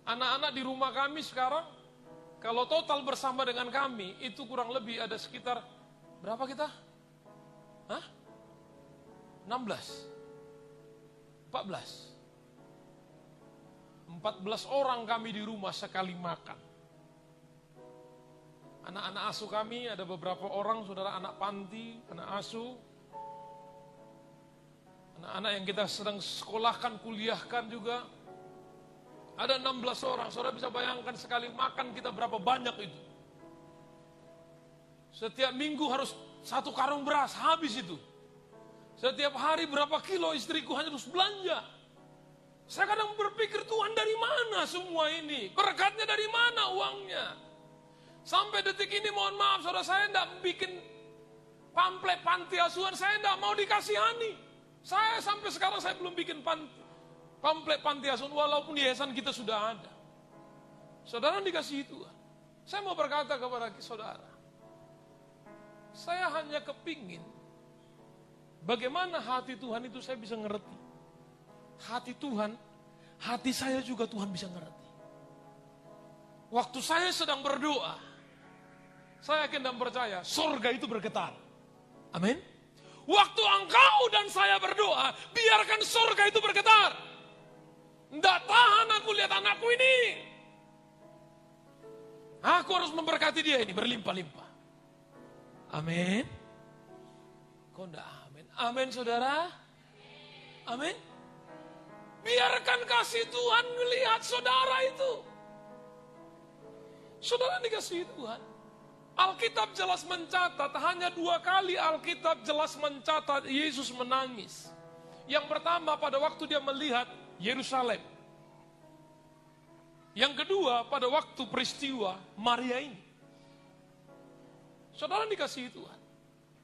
Anak-anak di rumah kami sekarang, kalau total bersama dengan kami, itu kurang lebih ada sekitar, berapa kita? 16? 14 orang kami di rumah sekali makan. Anak-anak asuh kami ada beberapa orang, saudara, anak panti, anak asuh. Anak-anak yang kita sedang sekolahkan, kuliahkan juga. Ada 16 orang, saudara bisa bayangkan sekali makan kita berapa banyak itu. Setiap minggu harus 1 karung beras, habis itu. Setiap hari berapa kilo istriku hanya harus belanja. Saya kadang berpikir, Tuhan dari mana semua ini? Berkatnya dari mana uangnya? Sampai detik ini mohon maaf saudara, saya tidak bikin pamflet panti asuhan, saya tidak mau dikasihani. Saya sampai sekarang saya belum bikin pamflet panti asuhan, walaupun di yayasan kita sudah ada. Saudara dikasihi Tuhan. Saya mau berkata kepada saudara, saya hanya kepingin bagaimana hati Tuhan itu saya bisa ngerti. Hati Tuhan, hati saya juga Tuhan bisa ngerti. Waktu saya sedang berdoa, saya yakin dan percaya, surga itu bergetar. Amin. Waktu engkau dan saya berdoa, biarkan surga itu bergetar. Tidak tahan aku lihat anakku ini. Aku harus memberkati dia ini berlimpah-limpah. Amin. Kok enggak amin? Amin saudara. Amin. Biarkan kasih Tuhan melihat saudara itu. Saudara dikasihi Tuhan. Alkitab jelas mencatat, hanya 2 kali Alkitab jelas mencatat Yesus menangis. Yang pertama pada waktu dia melihat Yerusalem. Yang kedua pada waktu peristiwa Maria ini. Saudara dikasihi Tuhan.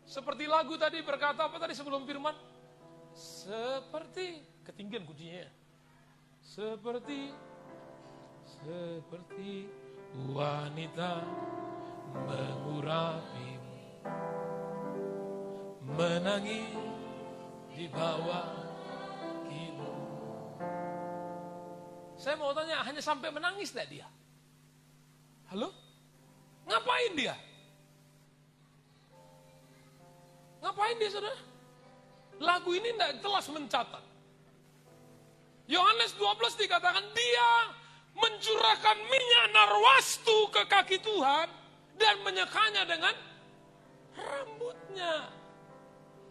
Seperti lagu tadi berkata apa tadi sebelum firman? Seperti ketinggian kuncinya. Seperti wanita mengurapimu, menangis di bawah kibu. Saya mau tanya, hanya sampai menangis tidak dia? Halo? Ngapain dia? Ngapain dia saudara? Lagu ini tidak jelas mencatat. Yohanes 12 dikatakan dia mencurahkan minyak narwastu ke kaki Tuhan dan menyekanya dengan rambutnya.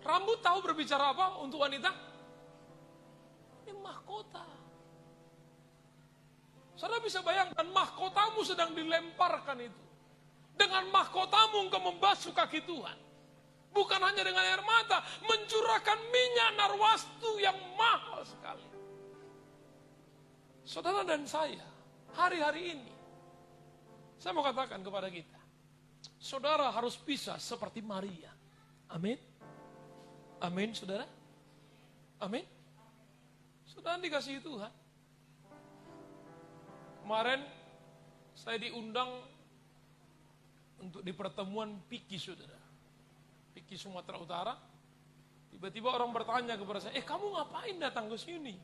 Rambut tahu berbicara apa untuk wanita? Ini mahkota. Saudara bisa bayangkan mahkotamu sedang dilemparkan itu. Dengan mahkotamu engkau membasuh kaki Tuhan. Bukan hanya dengan air mata, mencurahkan minyak narwastu yang mahal sekali. Saudara dan saya, hari-hari ini, saya mau katakan kepada kita, saudara harus bisa seperti Maria. Amin. Amin, saudara. Amin. Saudara dikasihi Tuhan. Kemarin saya diundang untuk di pertemuan Piki, saudara. Piki Sumatera Utara. Tiba-tiba orang bertanya kepada saya, kamu ngapain datang ke sini?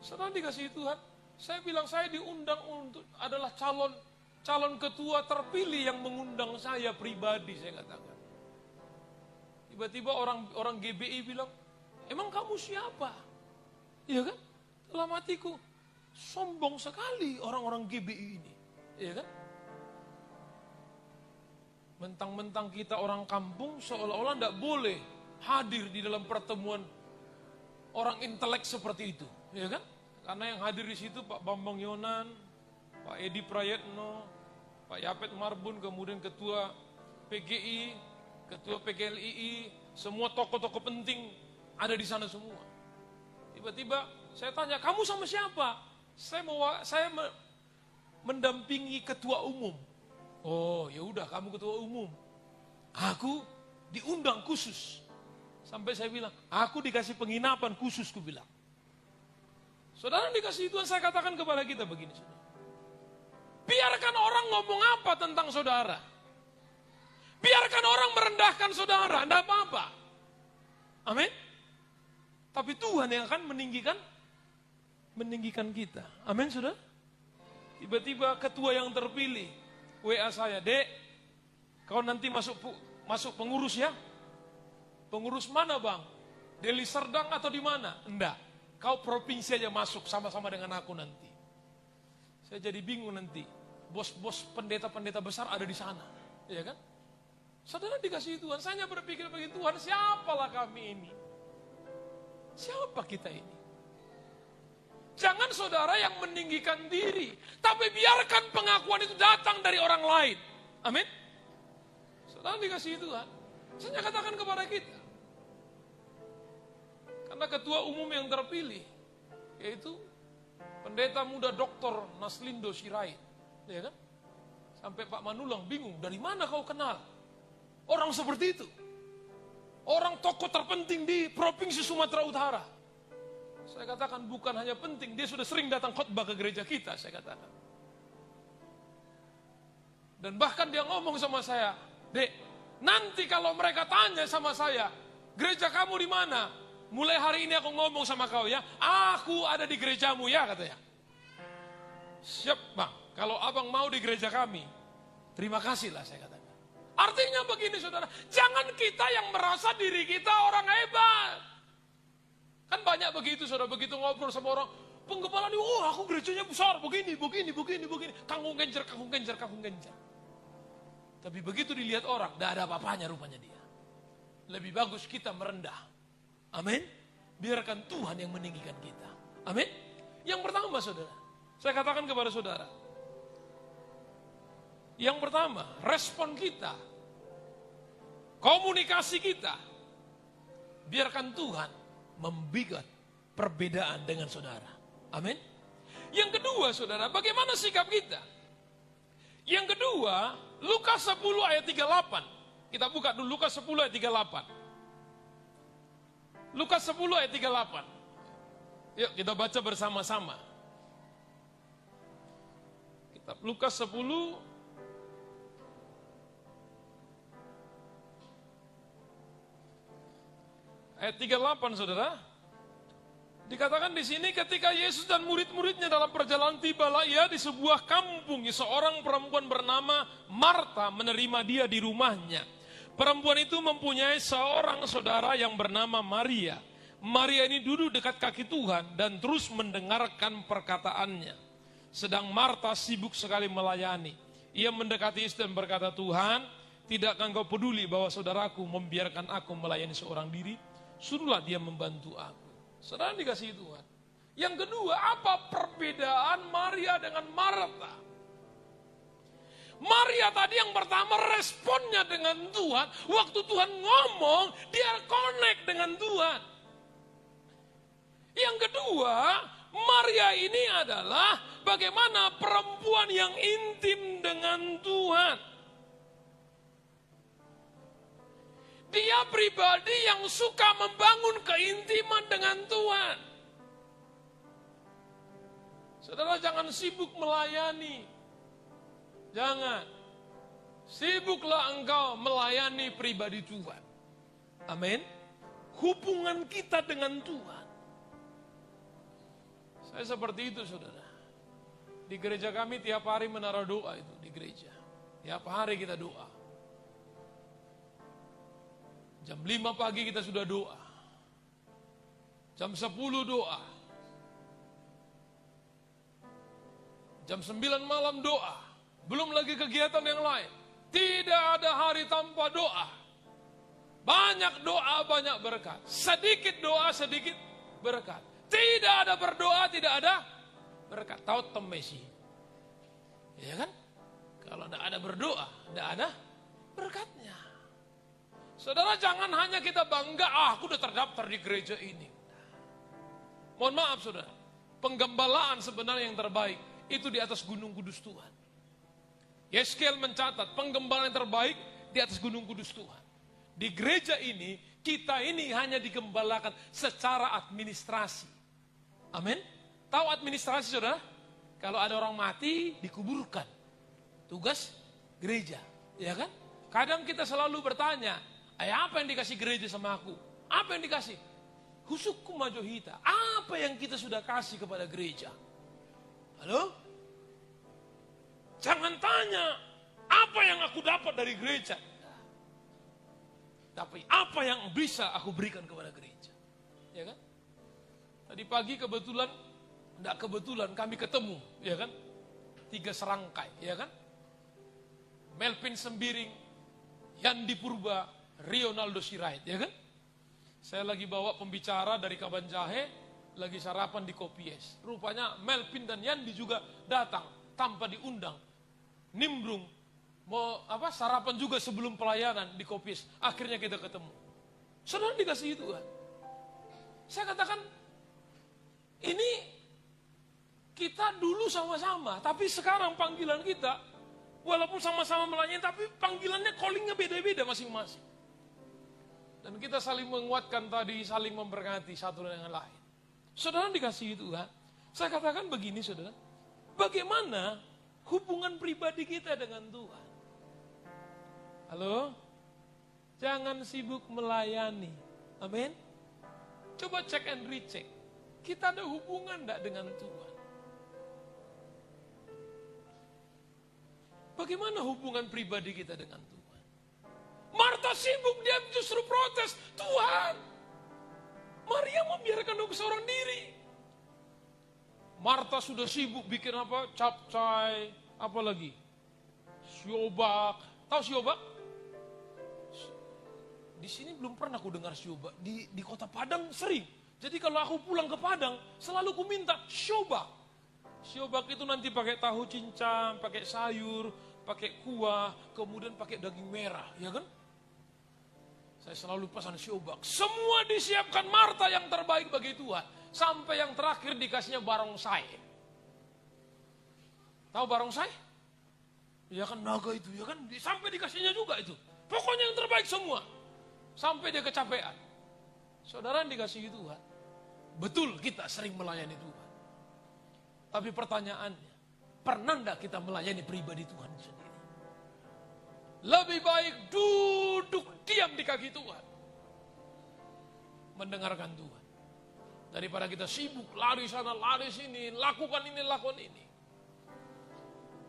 Saudara dikasihi Tuhan, saya bilang saya diundang untuk adalah calon ketua terpilih yang mengundang saya pribadi, saya katakan. Tiba-tiba orang GBI bilang, emang kamu siapa? Iya kan? Dalam hatiku, sombong sekali orang-orang GBI ini. Iya kan? Mentang-mentang kita orang kampung, seolah-olah tidak boleh hadir di dalam pertemuan orang intelek seperti itu. Iya kan? Karena yang hadir di situ Pak Bambang Yonan, Pak Edi Prayetno, Pak Yapet Marbun, kemudian Ketua PGI, Ketua PGLII, semua tokoh-tokoh penting ada di sana semua. Tiba-tiba saya tanya, kamu sama siapa? Saya mendampingi ketua umum. Oh, ya udah kamu ketua umum. Aku diundang khusus. Sampai saya bilang, aku dikasih penginapan khusus, ku bilang. Saudara dikasih Tuhan, saya katakan kepada kita begini, saudara. Biarkan orang ngomong apa tentang saudara. Biarkan orang merendahkan saudara, tidak apa-apa. Amin. Tapi Tuhan yang akan meninggikan kita. Amin, saudara. Tiba-tiba ketua yang terpilih WA saya, Dek, kau nanti masuk pengurus ya? Pengurus mana bang? Deli Serdang atau di mana? Enggak, kau provinsi aja masuk sama-sama dengan aku nanti. Saya jadi bingung nanti, bos-bos pendeta-pendeta besar ada di sana, ya kan? Saudara dikasihi Tuhan, saya hanya berpikir bagi Tuhan, siapalah kami ini? Siapa kita ini? Jangan saudara yang meninggikan diri, tapi biarkan pengakuan itu datang dari orang lain. Amin. Saudara dikasihi Tuhan, saya katakan kepada kita, karena ketua umum yang terpilih, yaitu pendeta muda Dr. Naslindo Sirait, ya kan? Sampai Pak Manulang bingung, dari mana kau kenal orang seperti itu? Orang tokoh terpenting di Provinsi Sumatera Utara. Saya katakan bukan hanya penting, dia sudah sering datang khotbah ke gereja kita, saya katakan. Dan bahkan dia ngomong sama saya, Dek, nanti kalau mereka tanya sama saya, gereja kamu di mana? Mulai hari ini aku ngomong sama kau ya, aku ada di gerejamu ya, katanya. Siap bang, kalau abang mau di gereja kami, terima kasih lah, saya katakan. Artinya begini saudara, jangan kita yang merasa diri kita orang hebat. Kan banyak begitu saudara, begitu ngobrol sama orang, penggembala ini, aku gerejanya besar, begini. Kangkung genjer. Tapi begitu dilihat orang, tidak ada apa-apanya rupanya dia. Lebih bagus kita merendah. Amin. Biarkan Tuhan yang meninggikan kita. Amin. Yang pertama saudara, saya katakan kepada saudara, yang pertama, respon kita, komunikasi kita, biarkan Tuhan membuat perbedaan dengan saudara. Amin. Yang kedua saudara, bagaimana sikap kita? Yang kedua, Lukas 10 ayat 38. Kita buka dulu Lukas 10 ayat 38. Lukas 10 ayat 38. Yuk kita baca bersama-sama. Kitab Lukas 10 ayat 38 saudara. Dikatakan di sini ketika Yesus dan murid-muridnya dalam perjalanan tibalah ia di sebuah kampung, seorang perempuan bernama Marta menerima dia di rumahnya. Perempuan itu mempunyai seorang saudara yang bernama Maria. Maria ini duduk dekat kaki Tuhan dan terus mendengarkan perkataannya. Sedang Marta sibuk sekali melayani. Ia mendekati Yesus dan berkata, Tuhan, tidakkah engkau peduli bahwa saudaraku membiarkan aku melayani seorang diri? Suruhlah dia membantu aku. Saudara dikasihi Tuhan. Yang kedua, apa perbedaan Maria dengan Marta? Maria tadi yang pertama responnya dengan Tuhan. Waktu Tuhan ngomong, dia connect dengan Tuhan. Yang kedua, Maria ini adalah bagaimana perempuan yang intim dengan Tuhan. Dia pribadi yang suka membangun keintiman dengan Tuhan. Saudara, jangan sibuk melayani. Jangan. Sibuklah engkau melayani pribadi Tuhan. Amin. Hubungan kita dengan Tuhan. Saya seperti itu, saudara. Di gereja kami tiap hari menaruh doa itu di gereja. Tiap hari kita doa. Jam 5 pagi kita sudah doa. Jam 10 doa. Jam 9 malam doa. Belum lagi kegiatan yang lain. Tidak ada hari tanpa doa. Banyak doa, banyak berkat. Sedikit doa, sedikit berkat. Tidak ada berdoa, tidak ada berkat. Tahu temesi. Ya kan? Kalau tidak ada berdoa, tidak ada berkatnya. Saudara, jangan hanya kita bangga, aku udah terdaftar di gereja ini. Mohon maaf, saudara. Penggembalaan sebenarnya yang terbaik itu di atas gunung kudus Tuhan. Yeskel mencatat penggembalaan yang terbaik di atas gunung kudus Tuhan. Di gereja ini, kita ini hanya digembalakan secara administrasi. Amin. Tahu administrasi, saudara? Kalau ada orang mati, dikuburkan. Tugas gereja, ya kan? Kadang kita selalu bertanya, apa yang dikasih gereja sama aku? Apa yang dikasih? Husukum majohita. Apa yang kita sudah kasih kepada gereja? Halo? Jangan tanya, apa yang aku dapat dari gereja? Tapi apa yang bisa aku berikan kepada gereja? Ya kan? Tadi pagi tidak kebetulan kami ketemu, ya kan? 3 serangkai, ya kan? Melvin Sembiring, Yandi Purba, Rionaldo Sirait, ya kan? Saya lagi bawa pembicara dari Kaban Jahe, lagi sarapan di Kopies. Rupanya Melvin dan Yandi juga datang tanpa diundang. Nimbrung, mau sarapan juga sebelum pelayanan di Kopies. Akhirnya kita ketemu. Saudara dikasih itu kan? Saya katakan, ini kita dulu sama-sama, tapi sekarang panggilan kita, walaupun sama-sama melayani, tapi panggilannya callingnya beda-beda masing-masing. Dan kita saling menguatkan tadi, saling memberkati satu dengan lain. Saudara dikasih itu kan? Saya katakan begini, saudara, bagaimana hubungan pribadi kita dengan Tuhan? Halo? Jangan sibuk melayani. Amin? Coba cek and recheck. Kita ada hubungan enggak dengan Tuhan? Bagaimana hubungan pribadi kita dengan Tuhan? Marta sibuk, dia justru protes. Tuhan, Maria membiarkan aku seorang diri. Marta sudah sibuk bikin apa? Capcay, apa lagi? Siobak. Tahu siobak? Di sini belum pernah aku dengar siobak. Di Kota Padang sering. Jadi kalau aku pulang ke Padang, selalu ku minta siobak. Siobak itu nanti pakai tahu cincang, pakai sayur, pakai kuah, kemudian pakai daging merah, ya kan? Saya selalu pesan siobak. Semua disiapkan Marta yang terbaik bagi Tuhan. Sampai yang terakhir dikasihnya barongsai. Tahu barongsai? Ya kan naga itu, ya kan? Sampai dikasihnya juga itu. Pokoknya yang terbaik semua. Sampai dia kecapean. Saudara yang dikasihi Tuhan, betul kita sering melayani Tuhan. Tapi pertanyaannya, pernah enggak kita melayani pribadi Tuhan sendiri? Lebih baik duduk diam di kaki Tuhan. Mendengarkan Tuhan. Daripada kita sibuk, lari sana, lari sini, lakukan ini, lakukan ini.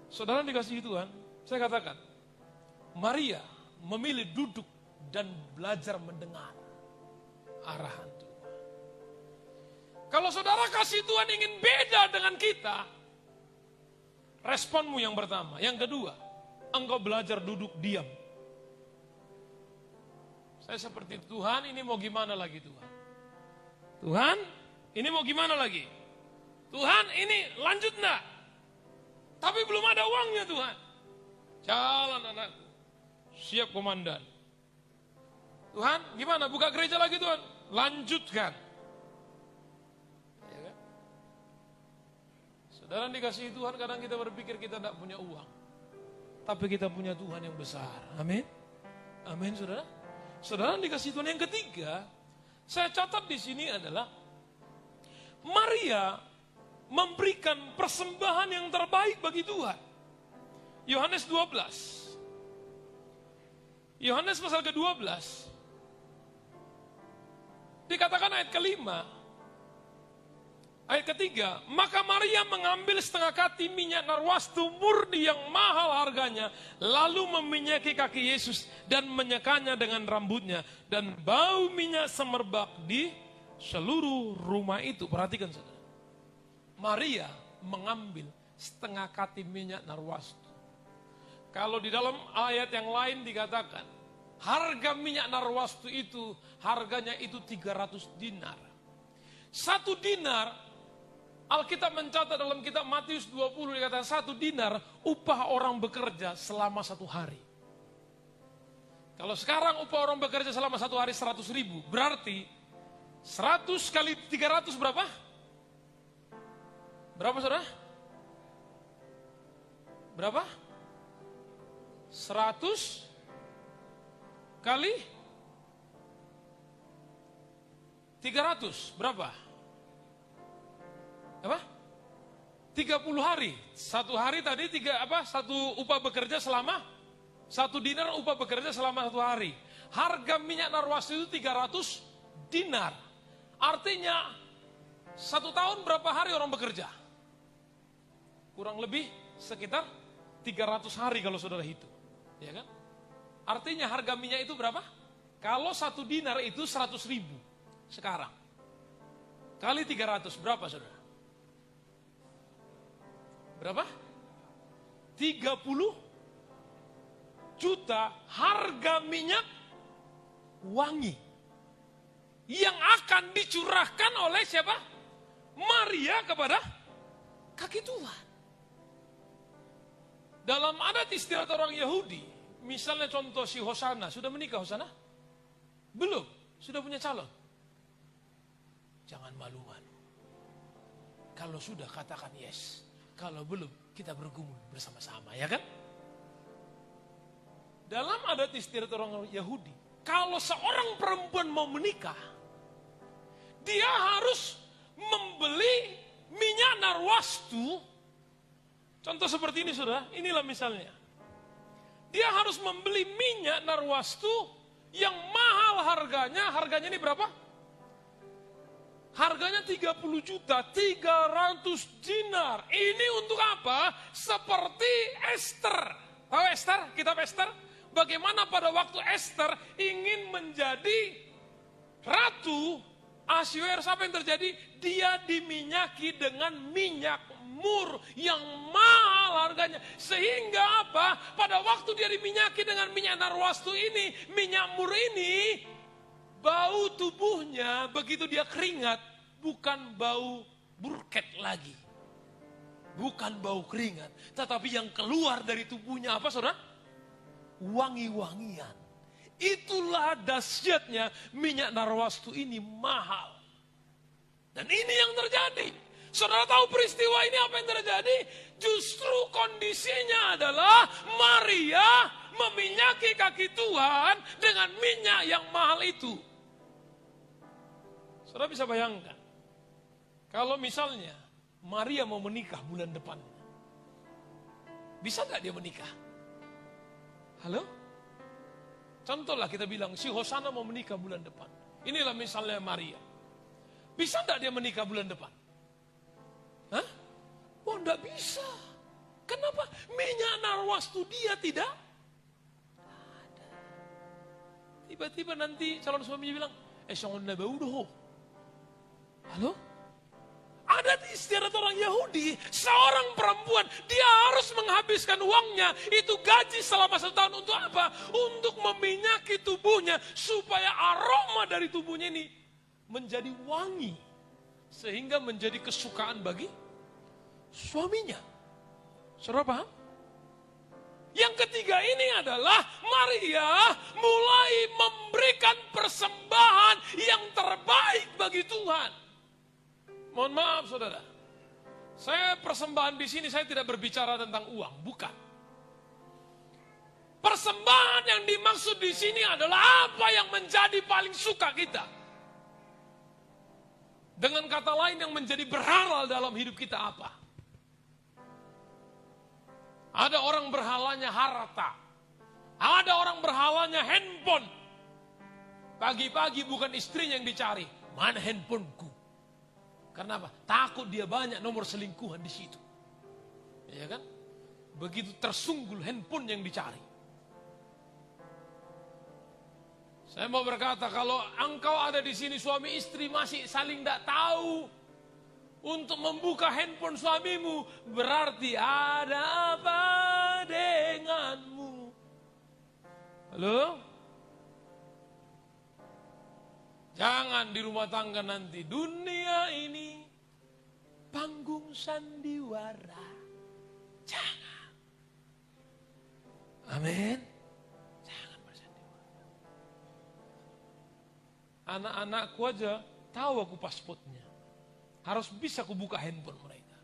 Saudara dikasihi Tuhan, saya katakan, Maria memilih duduk dan belajar mendengar arahan Tuhan. Kalau saudara kasih Tuhan ingin beda dengan kita, responmu yang pertama. Yang kedua, engkau belajar duduk diam. Saya seperti Tuhan, ini mau gimana lagi Tuhan? Tuhan, ini mau gimana lagi? Tuhan, ini lanjut enggak? Tapi belum ada uangnya Tuhan. Jalan anakku, siap komandan. Tuhan, gimana? Buka gereja lagi Tuhan? Lanjutkan. Ya kan? Saudara dikasihi Tuhan, kadang kita berpikir kita tidak punya uang. Tapi kita punya Tuhan yang besar. Amin. Amin saudara. Saudara dikasihi Tuhan yang ketiga, saya catat di sini adalah Maria memberikan persembahan yang terbaik bagi Tuhan. Yohanes 12. Yohanes pasal ke-12. Dikatakan ayat kelima. Ayat ketiga, maka Maria mengambil setengah kati minyak narwastu murni yang mahal harganya, lalu meminyaki kaki Yesus dan menyekanya dengan rambutnya, dan bau minyak semerbak di seluruh rumah itu. Perhatikan saudara. Maria mengambil setengah kati minyak narwastu. Kalau di dalam ayat yang lain dikatakan, harga minyak narwastu itu, harganya itu 300 dinar. 1 dinar, Alkitab mencatat dalam kitab Matius 20 dikatakan 1 dinar upah orang bekerja selama 1 hari. Kalau sekarang upah orang bekerja selama 1 hari 100 ribu, berarti 100 kali 300 berapa? Berapa saudara? Berapa? 100 kali 300 berapa? Apa? 30 hari. 1 hari tadi 1 upah bekerja selama 1 dinar upah bekerja selama 1 hari. Harga minyak narwastu itu 300 dinar. Artinya 1 tahun berapa hari orang bekerja? Kurang lebih sekitar 300 hari kalau saudara hitung. Ya kan? Artinya harga minyak itu berapa? Kalau 1 dinar itu 100 ribu sekarang. Kali 300 berapa saudara? Berapa? 30 juta harga minyak wangi. Yang akan dicurahkan oleh siapa? Maria kepada kaki Tuhan. Dalam adat istiadat orang Yahudi, misalnya contoh si Hosana, sudah menikah Hosana? Belum, sudah punya calon. Jangan malu-malu. Kalau sudah katakan yes. Kalau belum, kita bergumul bersama-sama, ya kan? Dalam adat istiadat orang Yahudi, kalau seorang perempuan mau menikah, dia harus membeli minyak narwastu. Contoh seperti ini saudara, inilah misalnya. Dia harus membeli minyak narwastu yang mahal harganya ini berapa? Harganya 30 juta, 300 dinar. Ini untuk apa? Seperti Esther. Tahu Esther? Kitab Esther? Bagaimana pada waktu Esther ingin menjadi ratu Ahasiweros, apa yang terjadi? Dia diminyaki dengan minyak mur yang mahal harganya. Sehingga apa? Pada waktu dia diminyaki dengan minyak narwastu ini, minyak mur ini, bau tubuhnya begitu dia keringat, bukan bau burket lagi. Bukan bau keringat. Tetapi yang keluar dari tubuhnya apa saudara? Wangi-wangian. Itulah dahsyatnya minyak narwastu ini mahal. Dan ini yang terjadi. Saudara tahu peristiwa ini apa yang terjadi? Justru kondisinya adalah Maria meminyaki kaki Tuhan dengan minyak yang mahal itu. Saudara bisa bayangkan, kalau misalnya Maria mau menikah bulan depan, bisa gak dia menikah? Halo? Contohlah kita bilang, si Hosana mau menikah bulan depan. Inilah misalnya Maria. Bisa gak dia menikah bulan depan? Hah? Oh enggak bisa. Kenapa? Minyak narwastu dia tidak ada. Tiba-tiba nanti calon suaminya bilang, songon na bau doh. Halo? istiadat orang Yahudi, seorang perempuan, dia harus menghabiskan uangnya, itu gaji selama 1 tahun untuk apa? Untuk meminyaki tubuhnya, supaya aroma dari tubuhnya ini menjadi wangi. Sehingga menjadi kesukaan bagi suaminya. Saudara paham? Yang ketiga ini adalah Maria mulai memberikan persembahan yang terbaik bagi Tuhan. Mohon maaf saudara, saya persembahan di sini saya tidak berbicara tentang uang, bukan. Persembahan yang dimaksud di sini adalah apa yang menjadi paling suka kita. Dengan kata lain yang menjadi berhala dalam hidup kita apa? Ada orang berhalanya harta. Ada orang berhalanya handphone. Pagi-pagi bukan istrinya yang dicari. Mana handphoneku? Kenapa? Takut dia banyak nomor selingkuhan di situ. Ya kan? Begitu tersunggul handphone yang dicari. Saya mau berkata, kalau engkau ada di sini suami istri masih saling tidak tahu untuk membuka handphone suamimu, berarti ada apa denganmu? Halo? Jangan di rumah tangga nanti, dunia ini panggung sandiwara. Jangan. Amin. Jangan bersandiwara. Anak-anakku aja tahu aku pasportnya. Harus bisa aku buka handphone mereka.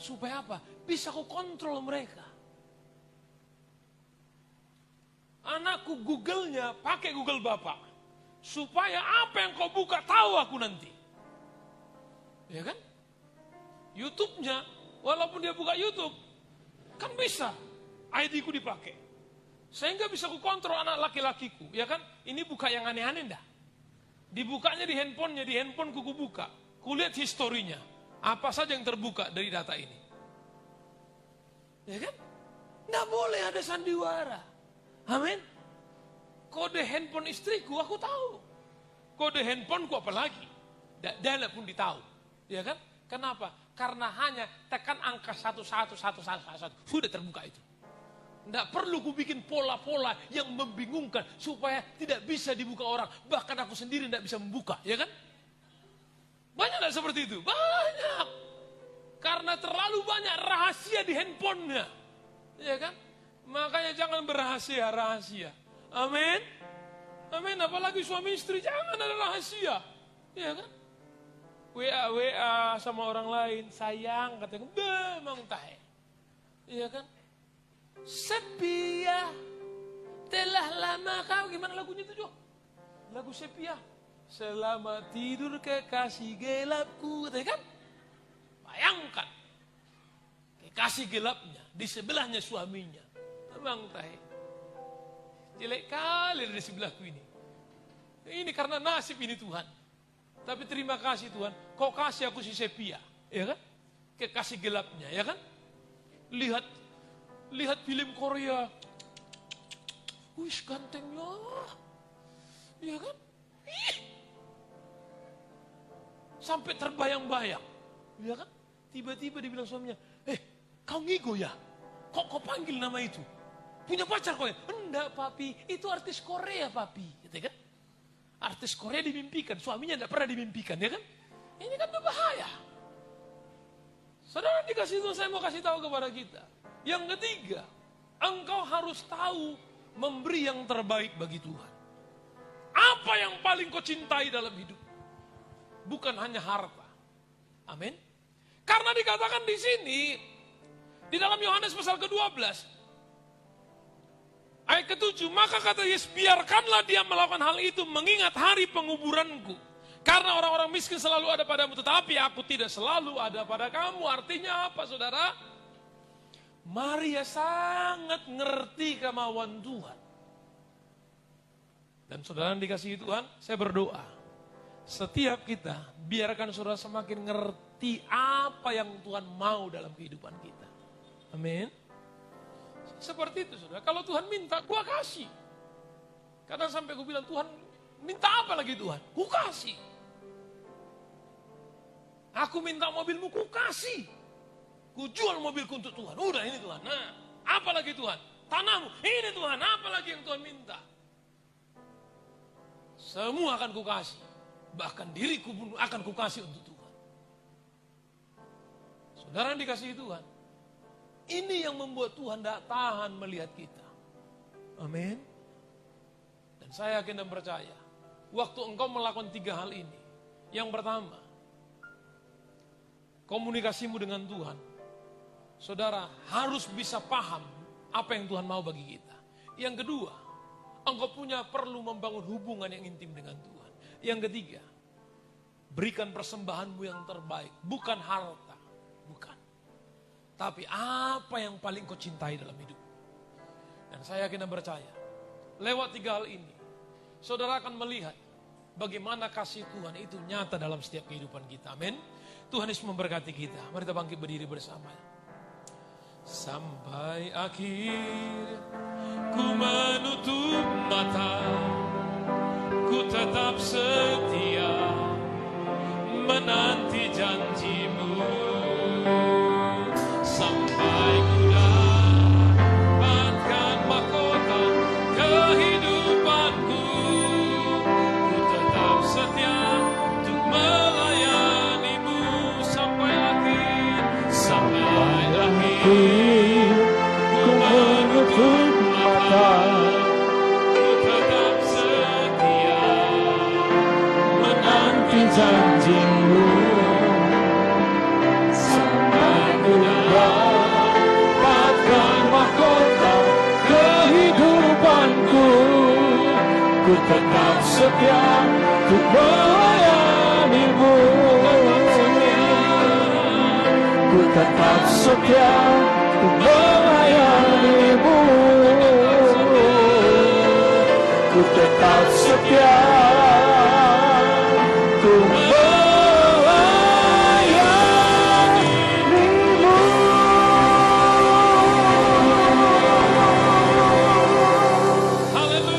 Supaya apa? Bisa aku kontrol mereka. Anakku Google-nya pakai Google Bapak. Supaya apa yang kau buka tahu aku nanti. Ya kan? YouTube-nya, walaupun dia buka YouTube, kan bisa ID-ku dipakai. Sehingga bisa aku kontrol anak laki-lakiku. Ya kan? Ini buka yang aneh-aneh enggak? Dibukanya di handphonenya, di handphoneku ku buka. Kulihat historinya, apa saja yang terbuka dari data ini. Ya kan? Nggak boleh ada sandiwara. Amin. Kode handphone istriku aku tahu. Kode handphoneku apalagi. Dia pun ditahu. Ya kan? Kenapa? Karena hanya tekan angka 111111. Sudah terbuka itu. Nggak perlu ku bikin pola-pola yang membingungkan supaya tidak bisa dibuka orang. Bahkan aku sendiri nggak bisa membuka. Ya kan? Banyak gak seperti itu? Banyak. Karena terlalu banyak rahasia di handphonenya. Ya kan? Makanya jangan berahasia-rahasia. Amin. Amin. Apalagi suami istri, jangan ada rahasia. Ya kan? WA sama orang lain. Sayang, katanya. Memang tahe. Ya kan? Sepia. Telah lama kau. Gimana lagunya itu, Jo? Lagu Sepia. Selamat tidur kekasih gelapku, kan? Bayangkan kekasih gelapnya di sebelahnya suaminya. Memang tahe. Jelek kali dari sebelahku ini. Ini karena nasib ini Tuhan. Tapi terima kasih Tuhan, kau kasih aku si Sepia, ya kan? Kekasih gelapnya, ya kan? Lihat film Korea. Wih, gantengnya. Ya kan? Sampai terbayang-bayang. Ya kan? Tiba-tiba dibilang suaminya, kau ngigo ya? Kok kau panggil nama itu? Punya pacar kau ya? Enggak papi, itu artis Korea papi. Gitu kan? Artis Korea dimimpikan, suaminya enggak pernah dimimpikan, ya kan? Ini kan berbahaya. Saudara dikasih itu, saya mau kasih tahu kepada kita. Yang ketiga, engkau harus tahu memberi yang terbaik bagi Tuhan. Apa yang paling kau cintai dalam hidup? Bukan hanya harta. Amin. Karena dikatakan di sini, di dalam Yohanes pasal ke-12, ayat ke-7, maka kata Yesus, biarkanlah dia melakukan hal itu mengingat hari penguburanku. Karena orang-orang miskin selalu ada padamu, tetapi aku tidak selalu ada pada kamu. Artinya apa, saudara? Maria sangat ngerti kemauan Tuhan. Dan saudara yang dikasihi Tuhan, saya berdoa. Setiap kita, biarkan saudara semakin ngerti apa yang Tuhan mau dalam kehidupan kita. Amin. Seperti itu saudara. Kalau Tuhan minta, gua kasih. Kadang sampai gue bilang, Tuhan minta apa lagi Tuhan? Gua kasih. Aku minta mobilmu, ku kasih. Ku jual mobilku untuk Tuhan. Udah ini Tuhan. Nah, apa lagi Tuhan? Tanahmu, ini Tuhan. Apa lagi yang Tuhan minta? Semua akan ku kasih. Bahkan diriku pun akan ku kasih untuk Tuhan. Saudara yang dikasihi Tuhan. Ini yang membuat Tuhan tidak tahan melihat kita. Amin. Dan saya yakin dan percaya. Waktu engkau melakukan 3 hal ini. Yang pertama, komunikasimu dengan Tuhan. Saudara harus bisa paham apa yang Tuhan mau bagi kita. Yang kedua, engkau perlu membangun hubungan yang intim dengan Tuhan. Yang ketiga, berikan persembahanmu yang terbaik. Bukan harta, bukan. Tapi apa yang paling kau cintai dalam hidup. Dan saya yakin dan percaya, lewat 3 hal ini, saudara akan melihat bagaimana kasih Tuhan itu nyata dalam setiap kehidupan kita. Amin. Tuhan Yesus memberkati kita. Mari kita bangkit berdiri bersama. Sampai akhir ku menutup mata, ku tetap setia menanti janjimu. Sampai ku dapatkan mahkota kehidupanku, ku tetap setia untuk melayanimu sampai akhir. Sampai akhir ku menutup mata, ku tetap setia menanti janjimu. Sampai ku dapatkan mahkota kehidupanku, ku tetap setia untuk melayanimu. Ku tetap setia untuk melayanimu. Ku tetap setia untuk melayanimu. Haleluya.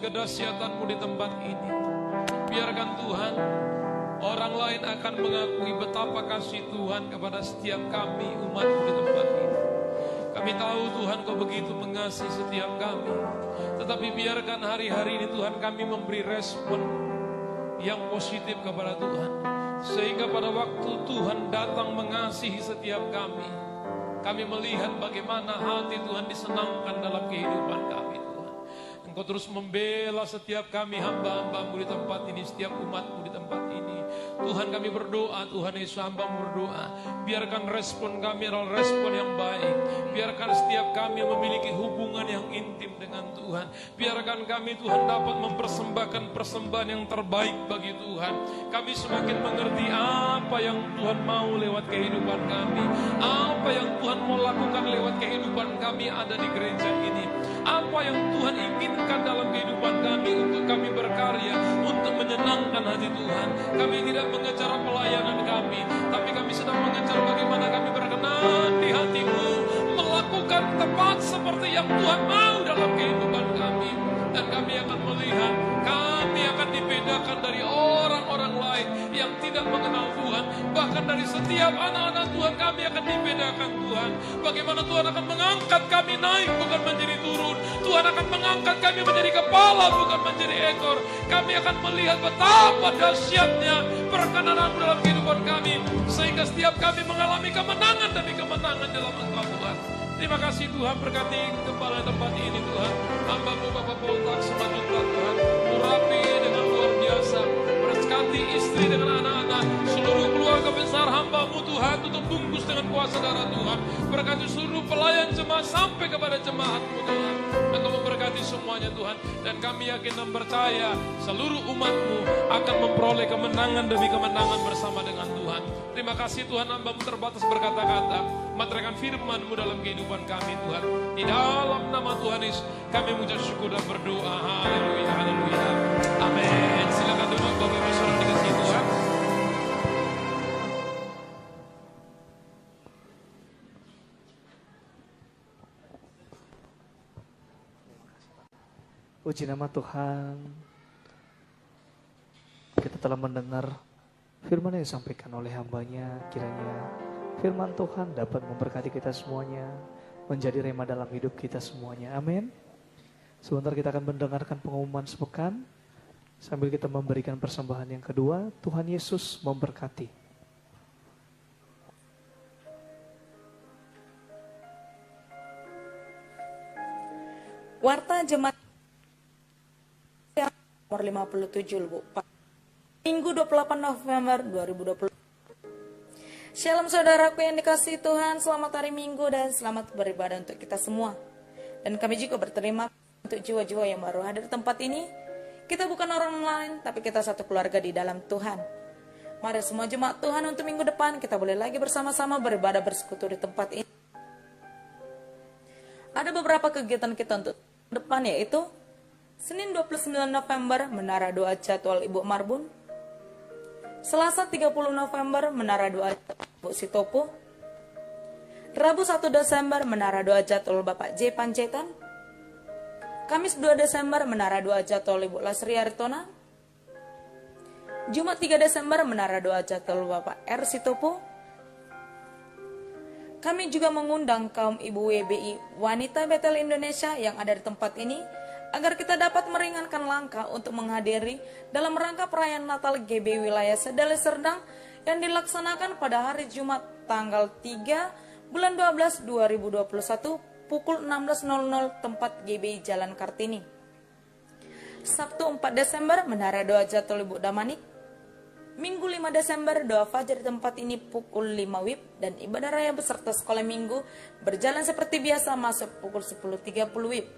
kedahsyatan-Mu di tempat ini. Biarkan Tuhan, orang lain akan mengakui betapa kasih Tuhan kepada setiap kami, umat-Mu di tempat ini. Kami tahu Tuhan Kau begitu mengasihi setiap kami. Tetapi biarkan hari-hari ini Tuhan kami memberi respon yang positif kepada Tuhan. Sehingga pada waktu Tuhan datang mengasihi setiap kami melihat bagaimana hati Tuhan disenangkan dalam kehidupan kami Tuhan. Engkau terus membela setiap kami hamba-hamba-Mu di tempat ini, setiap umat-Mu di tempat ini. Tuhan kami berdoa, Tuhan Yesus hamba-Mu berdoa. Biarkan respon kami adalah respon yang baik. Biarkan setiap kami memiliki hubungan yang intim dengan Tuhan. Biarkan kami Tuhan dapat mempersembahkan persembahan yang terbaik bagi Tuhan. Kami semakin mengerti apa yang Tuhan mau lewat kehidupan kami. Apa yang Tuhan mau lakukan lewat kehidupan kami ada di gereja ini. Apa yang Tuhan inginkan dalam kehidupan kami untuk kami berkarya, untuk menyenangkan hati Tuhan. Kami tidak mengejar pelayanan kami, tapi kami sedang mengejar bagaimana kami berkenan di hati-Mu, melakukan tepat seperti yang Tuhan mau dalam kehidupan kami. Dan kami akan melihat, kami akan dibedakan dari orang-orang lain yang yang tidak mengenal Tuhan. Bahkan dari setiap anak-anak Tuhan kami akan dibedakan Tuhan. Bagaimana Tuhan akan mengangkat kami naik bukan menjadi turun. Tuhan akan mengangkat kami menjadi kepala bukan menjadi ekor. Kami akan melihat betapa dahsyatnya perkenanan dalam kehidupan kami. Sehingga setiap kami mengalami kemenangan demi kemenangan dalam Engkau Tuhan. Terima kasih Tuhan, berkati kepala tempat ini Tuhan. Hamba-Mu Bapak Poltak selanjutnya Tuhan, urapi dengan luar biasa. Berkati istri dengan anak-anak, seluruh keluarga besar hamba-Mu Tuhan, tutup bungkus dengan kuasa darah Tuhan. Berkati seluruh pelayan jemaat sampai kepada jemaat-Mu Tuhan. Engkau memberkati semuanya Tuhan. Dan kami yakin dan percaya seluruh umat-Mu akan memperoleh kemenangan demi kemenangan bersama dengan Tuhan. Terima kasih Tuhan, hamba-Mu terbatas berkata-kata. Materaikan firman-Mu dalam kehidupan kami Tuhan. Di dalam nama Tuhan Yesus kami mengucap syukur dan berdoa. Haleluya, haleluya. Amin. Silakan duduk Bapak Ibu Saudara dikasihi Tuhan. Puji nama Tuhan. Kita telah mendengar firman yang disampaikan oleh hamba-Nya. Kiranya firman Tuhan dapat memberkati kita semuanya, menjadi rema dalam hidup kita semuanya. Amin. Sebentar kita akan mendengarkan pengumuman sepekan, sambil kita memberikan persembahan yang kedua. Tuhan Yesus memberkati. Warta Jemaat nomor 57 Bu. Minggu 28 November 2020. Shalom saudaraku yang dikasihi Tuhan, selamat hari Minggu dan selamat beribadah untuk kita semua. Dan kami juga berterima untuk jiwa-jiwa yang baru hadir di tempat ini. Kita bukan orang lain, tapi kita satu keluarga di dalam Tuhan. Mari semua jemaat Tuhan, untuk minggu depan kita boleh lagi bersama-sama beribadah bersekutu di tempat ini. Ada beberapa kegiatan kita untuk depan, yaitu Senin 29 November Menara Doa Jadwal Ibu Marbun, Selasa 30 November Menara Doa Ibu Sitopo, Rabu 1 Desember Menara Doa Jadwal Bapak J. Panjaitan, Kamis 2 Desember Menara Doa Jadwal Ibu Lasri Aritona, Jumat 3 Desember Menara Doa Jadwal Bapak R. Sitopo. Kami juga mengundang kaum ibu WBI Wanita Betel Indonesia yang ada di tempat ini, agar kita dapat meringankan langkah untuk menghadiri dalam rangka perayaan Natal GB wilayah Sedale Serdang yang dilaksanakan pada hari Jumat tanggal 3 bulan 12 2021 pukul 16.00 tempat GB Jalan Kartini. Sabtu 4 Desember Menara Doa Jadwal Ibu Damanik. Minggu 5 Desember doa fajar di tempat ini pukul 5 WIB dan ibadah raya beserta sekolah minggu berjalan seperti biasa masuk pukul 10.30 WIB.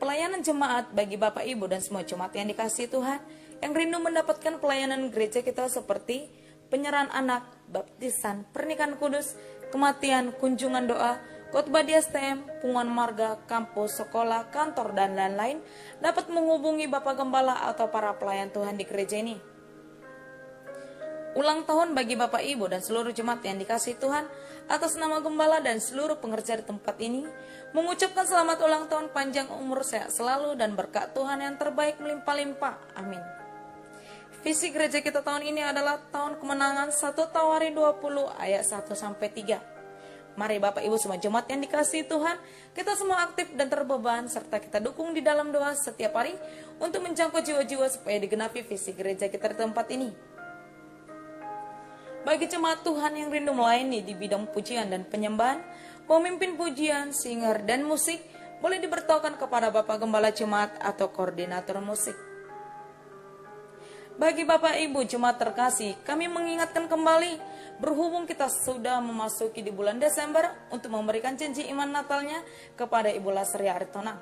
Pelayanan jemaat bagi Bapak Ibu dan semua jemaat yang dikasihi Tuhan yang rindu mendapatkan pelayanan gereja kita seperti penyerahan anak, baptisan, pernikahan kudus, kematian, kunjungan doa, khotbah di STM, pengumuman marga, kampus, sekolah, kantor, dan lain-lain, dapat menghubungi Bapak Gembala atau para pelayan Tuhan di gereja ini. Ulang tahun bagi Bapak Ibu dan seluruh jemaat yang dikasihi Tuhan, atas nama Gembala dan seluruh pengerja di tempat ini, mengucapkan selamat ulang tahun, panjang umur, sehat selalu, dan berkat Tuhan yang terbaik melimpah-limpah. Amin. Visi gereja kita tahun ini adalah tahun kemenangan 1 Tawari 20 ayat 1-3. Mari Bapak Ibu semua jemaat yang dikasihi Tuhan, kita semua aktif dan terbeban, serta kita dukung di dalam doa setiap hari untuk menjangkau jiwa-jiwa supaya digenapi visi gereja kita di tempat ini. Bagi jemaat Tuhan yang rindu melayani di bidang pujian dan penyembahan, pemimpin pujian, singer, dan musik, boleh diberitahukan kepada Bapak Gembala Jemaat atau Koordinator Musik. Bagi Bapak Ibu jemaat terkasih, kami mengingatkan kembali, berhubung kita sudah memasuki di bulan Desember untuk memberikan janji iman Natalnya kepada Ibu Lasri Aritona.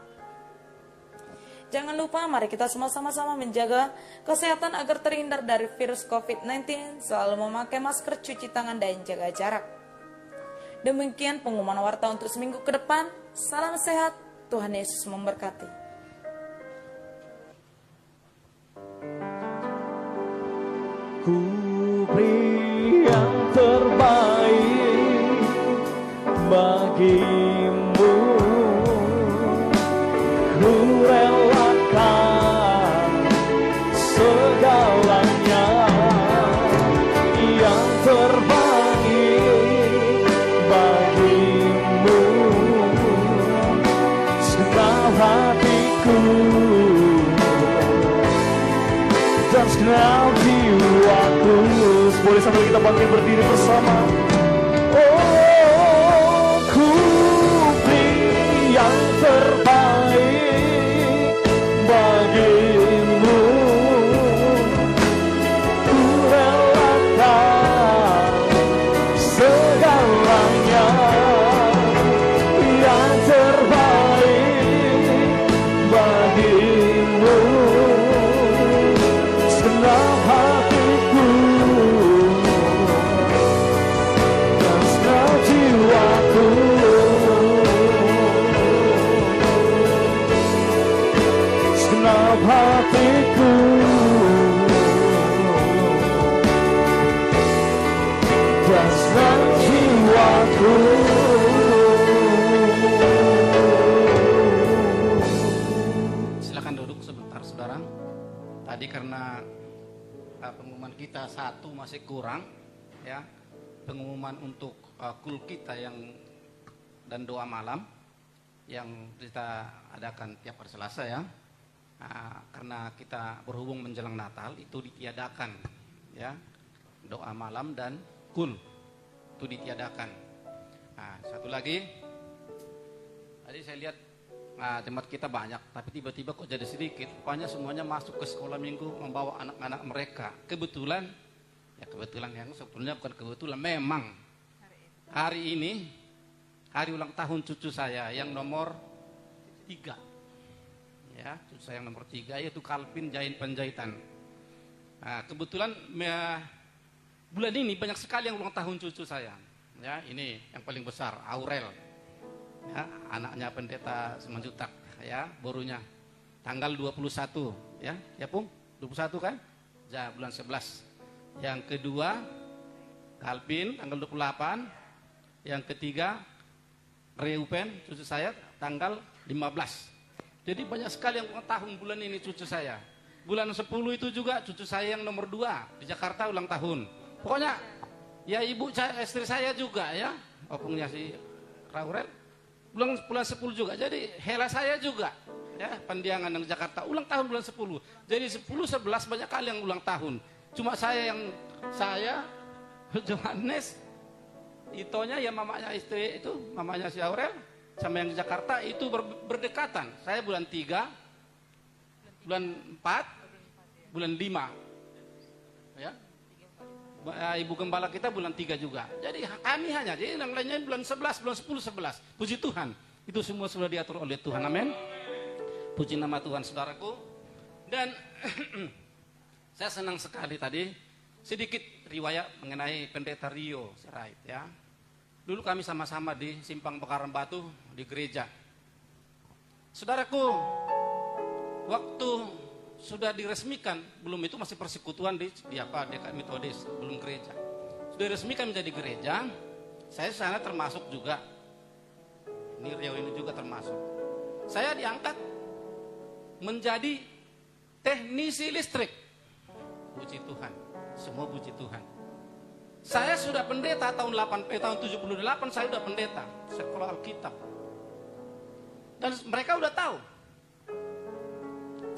Jangan lupa, mari kita semua sama-sama menjaga kesehatan agar terhindar dari virus COVID-19, selalu memakai masker, cuci tangan, dan jaga jarak. Demikian pengumuman warta untuk seminggu ke depan. Salam sehat, Tuhan Yesus memberkati. Ku beri yang terbaik bagimu, ku relakan segala dan segenap jiwaku. Boleh sambil kita bangkit berdiri bersama. Oh, ku beri yang terbaik bagimu. Ku relakan segalanya yang terbaik bagimu. Segenap hatiku dan segenap jiwaku, segenap hatiku dan segenap jiwaku. Silakan duduk sebentar, saudara. Tadi karena pengumuman kita satu masih kurang, ya, pengumuman untuk kul kita dan doa malam yang kita adakan tiap hari Selasa, ya. Karena kita berhubung menjelang Natal itu ditiadakan, ya, doa malam dan kul itu ditiadakan. Satu lagi, tadi saya lihat jemaat kita banyak, tapi tiba-tiba kok jadi sedikit. Rupanya semuanya masuk ke sekolah minggu membawa anak-anak mereka. Kebetulan yang sebetulnya bukan kebetulan, memang hari ini hari ulang tahun cucu saya yang nomor 3. Ya, cucu saya yang nomor 3 yaitu Kalvin Jain Penjahitan. Kebetulan bulan ini banyak sekali yang ulang tahun cucu saya. Ya, ini yang paling besar, Aurel. Ya, anaknya pendeta Semanjutak, ya, borunya tanggal 21, ya Pung, 21 kan? Ya, bulan 11. Yang kedua Kalvin tanggal 28. Yang ketiga Reupen cucu saya tanggal 15. Jadi banyak sekali yang ulang tahun bulan ini cucu saya. Bulan 10 itu juga cucu saya yang nomor 2 di Jakarta ulang tahun. Pokoknya ya istri saya juga, ya, opungnya si Raurel bulan 10 juga. Jadi Hela saya juga, ya, Pendiangan yang Jakarta ulang tahun bulan 10. Jadi 10 11 banyak kali yang ulang tahun. Cuma saya Johannes Itonya ya mamanya istri itu, mamanya si Aurel sama yang di Jakarta itu berdekatan. Saya bulan 3, bulan 4, bulan 5. Ya. Ibu gembala kita bulan 3 juga. Jadi kami hanya, jadi yang lainnya bulan 11, bulan 10, 11. Puji Tuhan, itu semua sudah diatur oleh Tuhan. Amin. Puji nama Tuhan, saudaraku. Dan saya senang sekali tadi sedikit riwayat mengenai pendeta Rio Sirait, ya. Dulu kami sama-sama di Simpang Bakaran Batu di gereja. Saudaraku, waktu sudah diresmikan, belum itu masih persekutuan di DKM Metodis, belum gereja. Sudah diresmikan menjadi gereja, saya sana termasuk juga. Ini Rio ini juga termasuk. Saya diangkat menjadi teknisi listrik. Puji Tuhan, semua puji Tuhan. Saya sudah pendeta tahun 78 saya sudah pendeta sekolah Alkitab. Dan mereka udah tahu.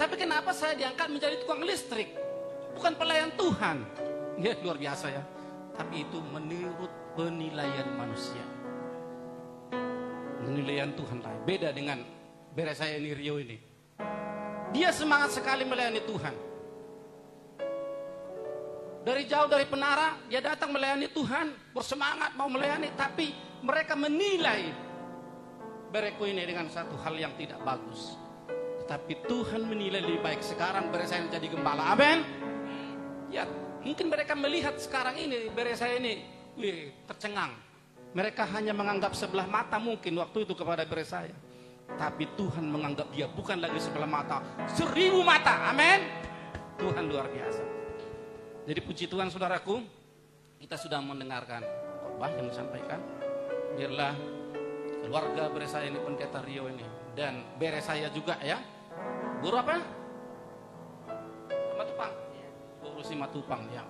Tapi kenapa saya diangkat menjadi tukang listrik? Bukan pelayan Tuhan. Ya, luar biasa, ya. Tapi itu menurut penilaian manusia. Penilaian Tuhan lain. Beda dengan beres saya ini, Rio ini. Dia semangat sekali melayani Tuhan. Dari jauh dari Penara, dia datang melayani Tuhan, bersemangat mau melayani, tapi mereka menilai bereku ini dengan satu hal yang tidak bagus. Tapi Tuhan menilai lebih baik. Sekarang beres saya jadi gembala. Amin. Ya, mungkin mereka melihat sekarang ini beres saya ini tercengang. Mereka hanya menganggap sebelah mata mungkin waktu itu kepada beres saya. Tapi Tuhan menganggap dia bukan lagi sebelah mata, 1000 mata. Amin. Tuhan luar biasa. Jadi puji Tuhan, saudaraku, kita sudah mendengarkan khotbah yang disampaikan. Biarlah keluarga beres saya ini, pendeta Rio ini, dan beres saya juga, ya. Guru apa? Matupang. Guru si Matupang, ya.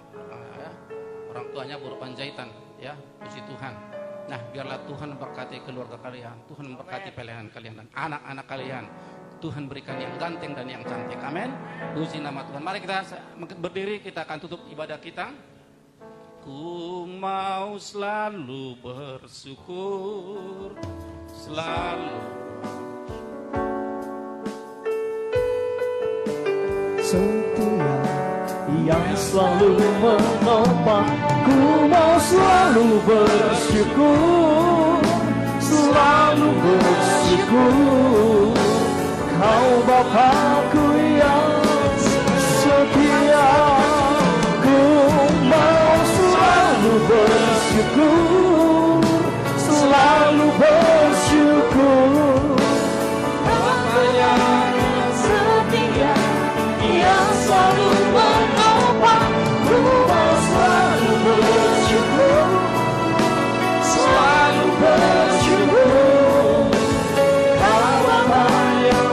Orang tuanya guru Panjaitan, ya. Puji Tuhan. Nah, biarlah Tuhan memberkati keluarga kalian, Tuhan memberkati pelayanan kalian dan anak-anak kalian. Tuhan berikan yang ganteng dan yang cantik. Amin. Puji nama Tuhan. Mari kita berdiri, kita akan tutup ibadah kita. Ku mau selalu bersyukur, selalu setia yang selalu menopang. Ku mau selalu bersyukur, selalu bersyukur. Kau Bapakku yang setia. Ku mau selalu bersyukur, selalu bersyukur. Bapa yang setia, yang selalu menopang. Ku mau selalu bersyukur, selalu bersyukur. Kau Bapa yang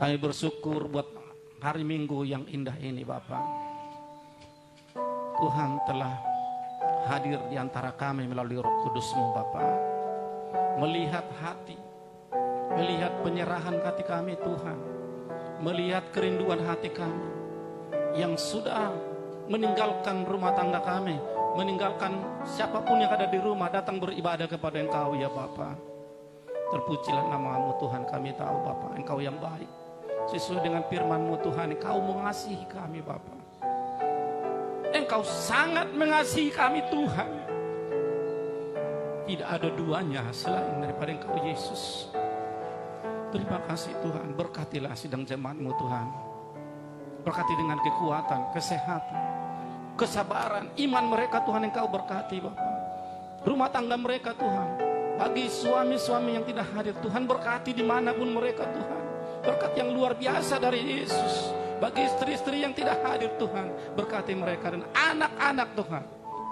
kami bersyukur buat hari Minggu yang indah ini, Bapak. Tuhan telah hadir di antara kami melalui Roh Kudus-Mu, Bapak. Melihat hati, melihat penyerahan hati kami, Tuhan. Melihat kerinduan hati kami yang sudah meninggalkan rumah tangga kami, meninggalkan siapapun yang ada di rumah, datang beribadah kepada Engkau, ya Bapak. Terpujilah nama-Mu, Tuhan. Kami tahu, Bapak, Engkau yang baik. Sesuai dengan firman-Mu, Tuhan, Engkau mengasihi kami, Bapa. Engkau sangat mengasihi kami, Tuhan. Tidak ada duanya selain daripada Engkau, Yesus. Terima kasih, Tuhan. Berkatilah sidang jemaat-Mu, Tuhan. Berkati dengan kekuatan, kesehatan, kesabaran, iman mereka, Tuhan. Engkau berkati, Bapa. Rumah tangga mereka, Tuhan. Bagi suami-suami yang tidak hadir, Tuhan, berkati dimanapun mereka, Tuhan. Berkat yang luar biasa dari Yesus. Bagi istri-istri yang tidak hadir, Tuhan, berkati mereka. Dan anak-anak, Tuhan,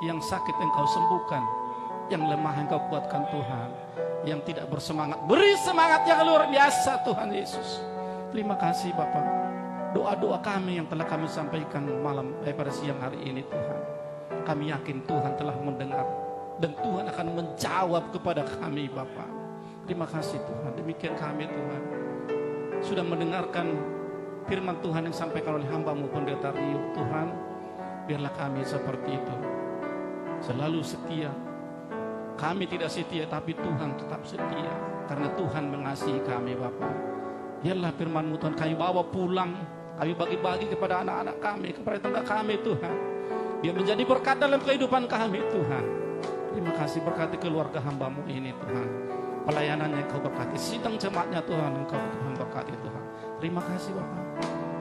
yang sakit Engkau sembuhkan, yang lemah Engkau kuatkan, Tuhan. Yang tidak bersemangat, beri semangat yang luar biasa, Tuhan Yesus. Terima kasih, Bapak. Doa-doa kami yang telah kami sampaikan pada siang hari ini, Tuhan, kami yakin Tuhan telah mendengar, dan Tuhan akan menjawab kepada kami, Bapak. Terima kasih, Tuhan. Demikian kami, Tuhan, sudah mendengarkan firman Tuhan yang disampaikan oleh hamba-Mu Pendeta Rio, Tuhan. Biarlah kami seperti itu, selalu setia. Kami tidak setia, tapi Tuhan tetap setia, karena Tuhan mengasihi kami, Bapa. Biarlah firman-Mu, Tuhan, kami bawa pulang, kami bagi-bagi kepada anak-anak kami, kepada tetangga kami, Tuhan. Biar menjadi berkat dalam kehidupan kami, Tuhan. Terima kasih, berkati keluarga hamba-Mu ini, Tuhan. Pelayanannya Engkau berkati, sidang jemaatnya, Tuhan, Engkau Tuhan berkati, Tuhan. Terima kasih, Bapak.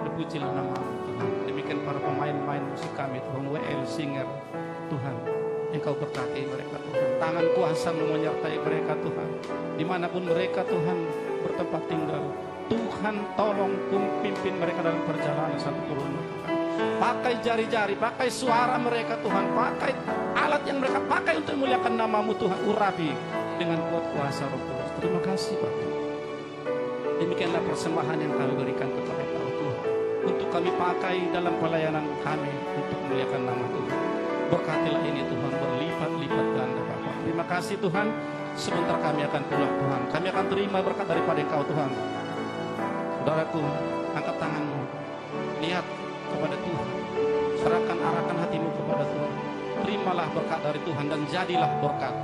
Terpujilah nama-Mu, Tuhan. Demikian para pemain-pemain musik kami, Tuhan, WL, singer, Tuhan, Engkau berkati mereka, Tuhan. Tangan kuasa-Mu menyertai mereka, Tuhan. Dimanapun mereka, Tuhan, bertempat tinggal, Tuhan tolong pimpin mereka dalam perjalanan satu turun. Pakai jari-jari, pakai suara mereka, Tuhan, pakai alat yang mereka pakai untuk memuliakan nama-Mu, Tuhan. Urapi dengan kuat kuasa Roh Kudus. Terima kasih, Bapak. Demikianlah persembahan yang kami berikan kepada Engkau, Tuhan, untuk kami pakai dalam pelayanan kami untuk memuliakan nama Tuhan. Berkatilah ini, Tuhan, berlipat-lipat ganda, Bapak. Terima kasih, Tuhan. Sebentar kami akan pulang, Tuhan. Kami akan terima berkat daripada Engkau, Tuhan. Saudaraku, angkat tanganmu, lihat kepada Tuhan, serahkan, arahkan hatimu kepada Tuhan. Terimalah berkat dari Tuhan dan jadilah berkat.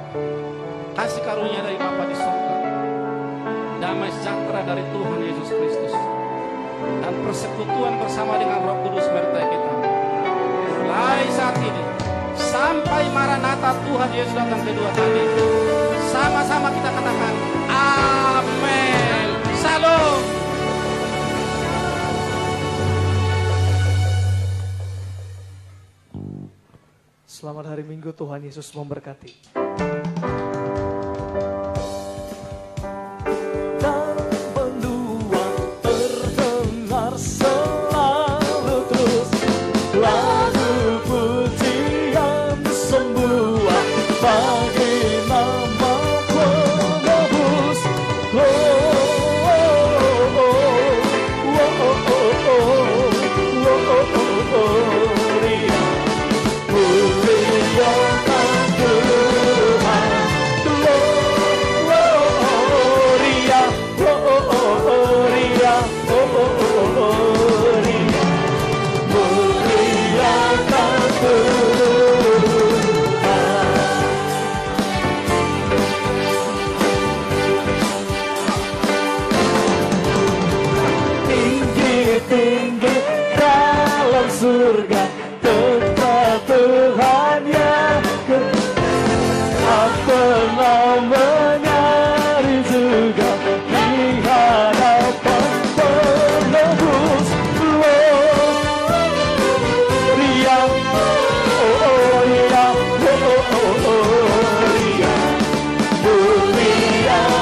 Kasih karunia dari Bapa di surga, damai sejahtera dari Tuhan Yesus Kristus, dan persekutuan bersama dengan Roh Kudus menyertai kita mulai saat ini sampai Maranatha Tuhan Yesus datang kedua kali. Sama-sama kita katakan amin. Salam. Selamat hari Minggu, Tuhan Yesus memberkati.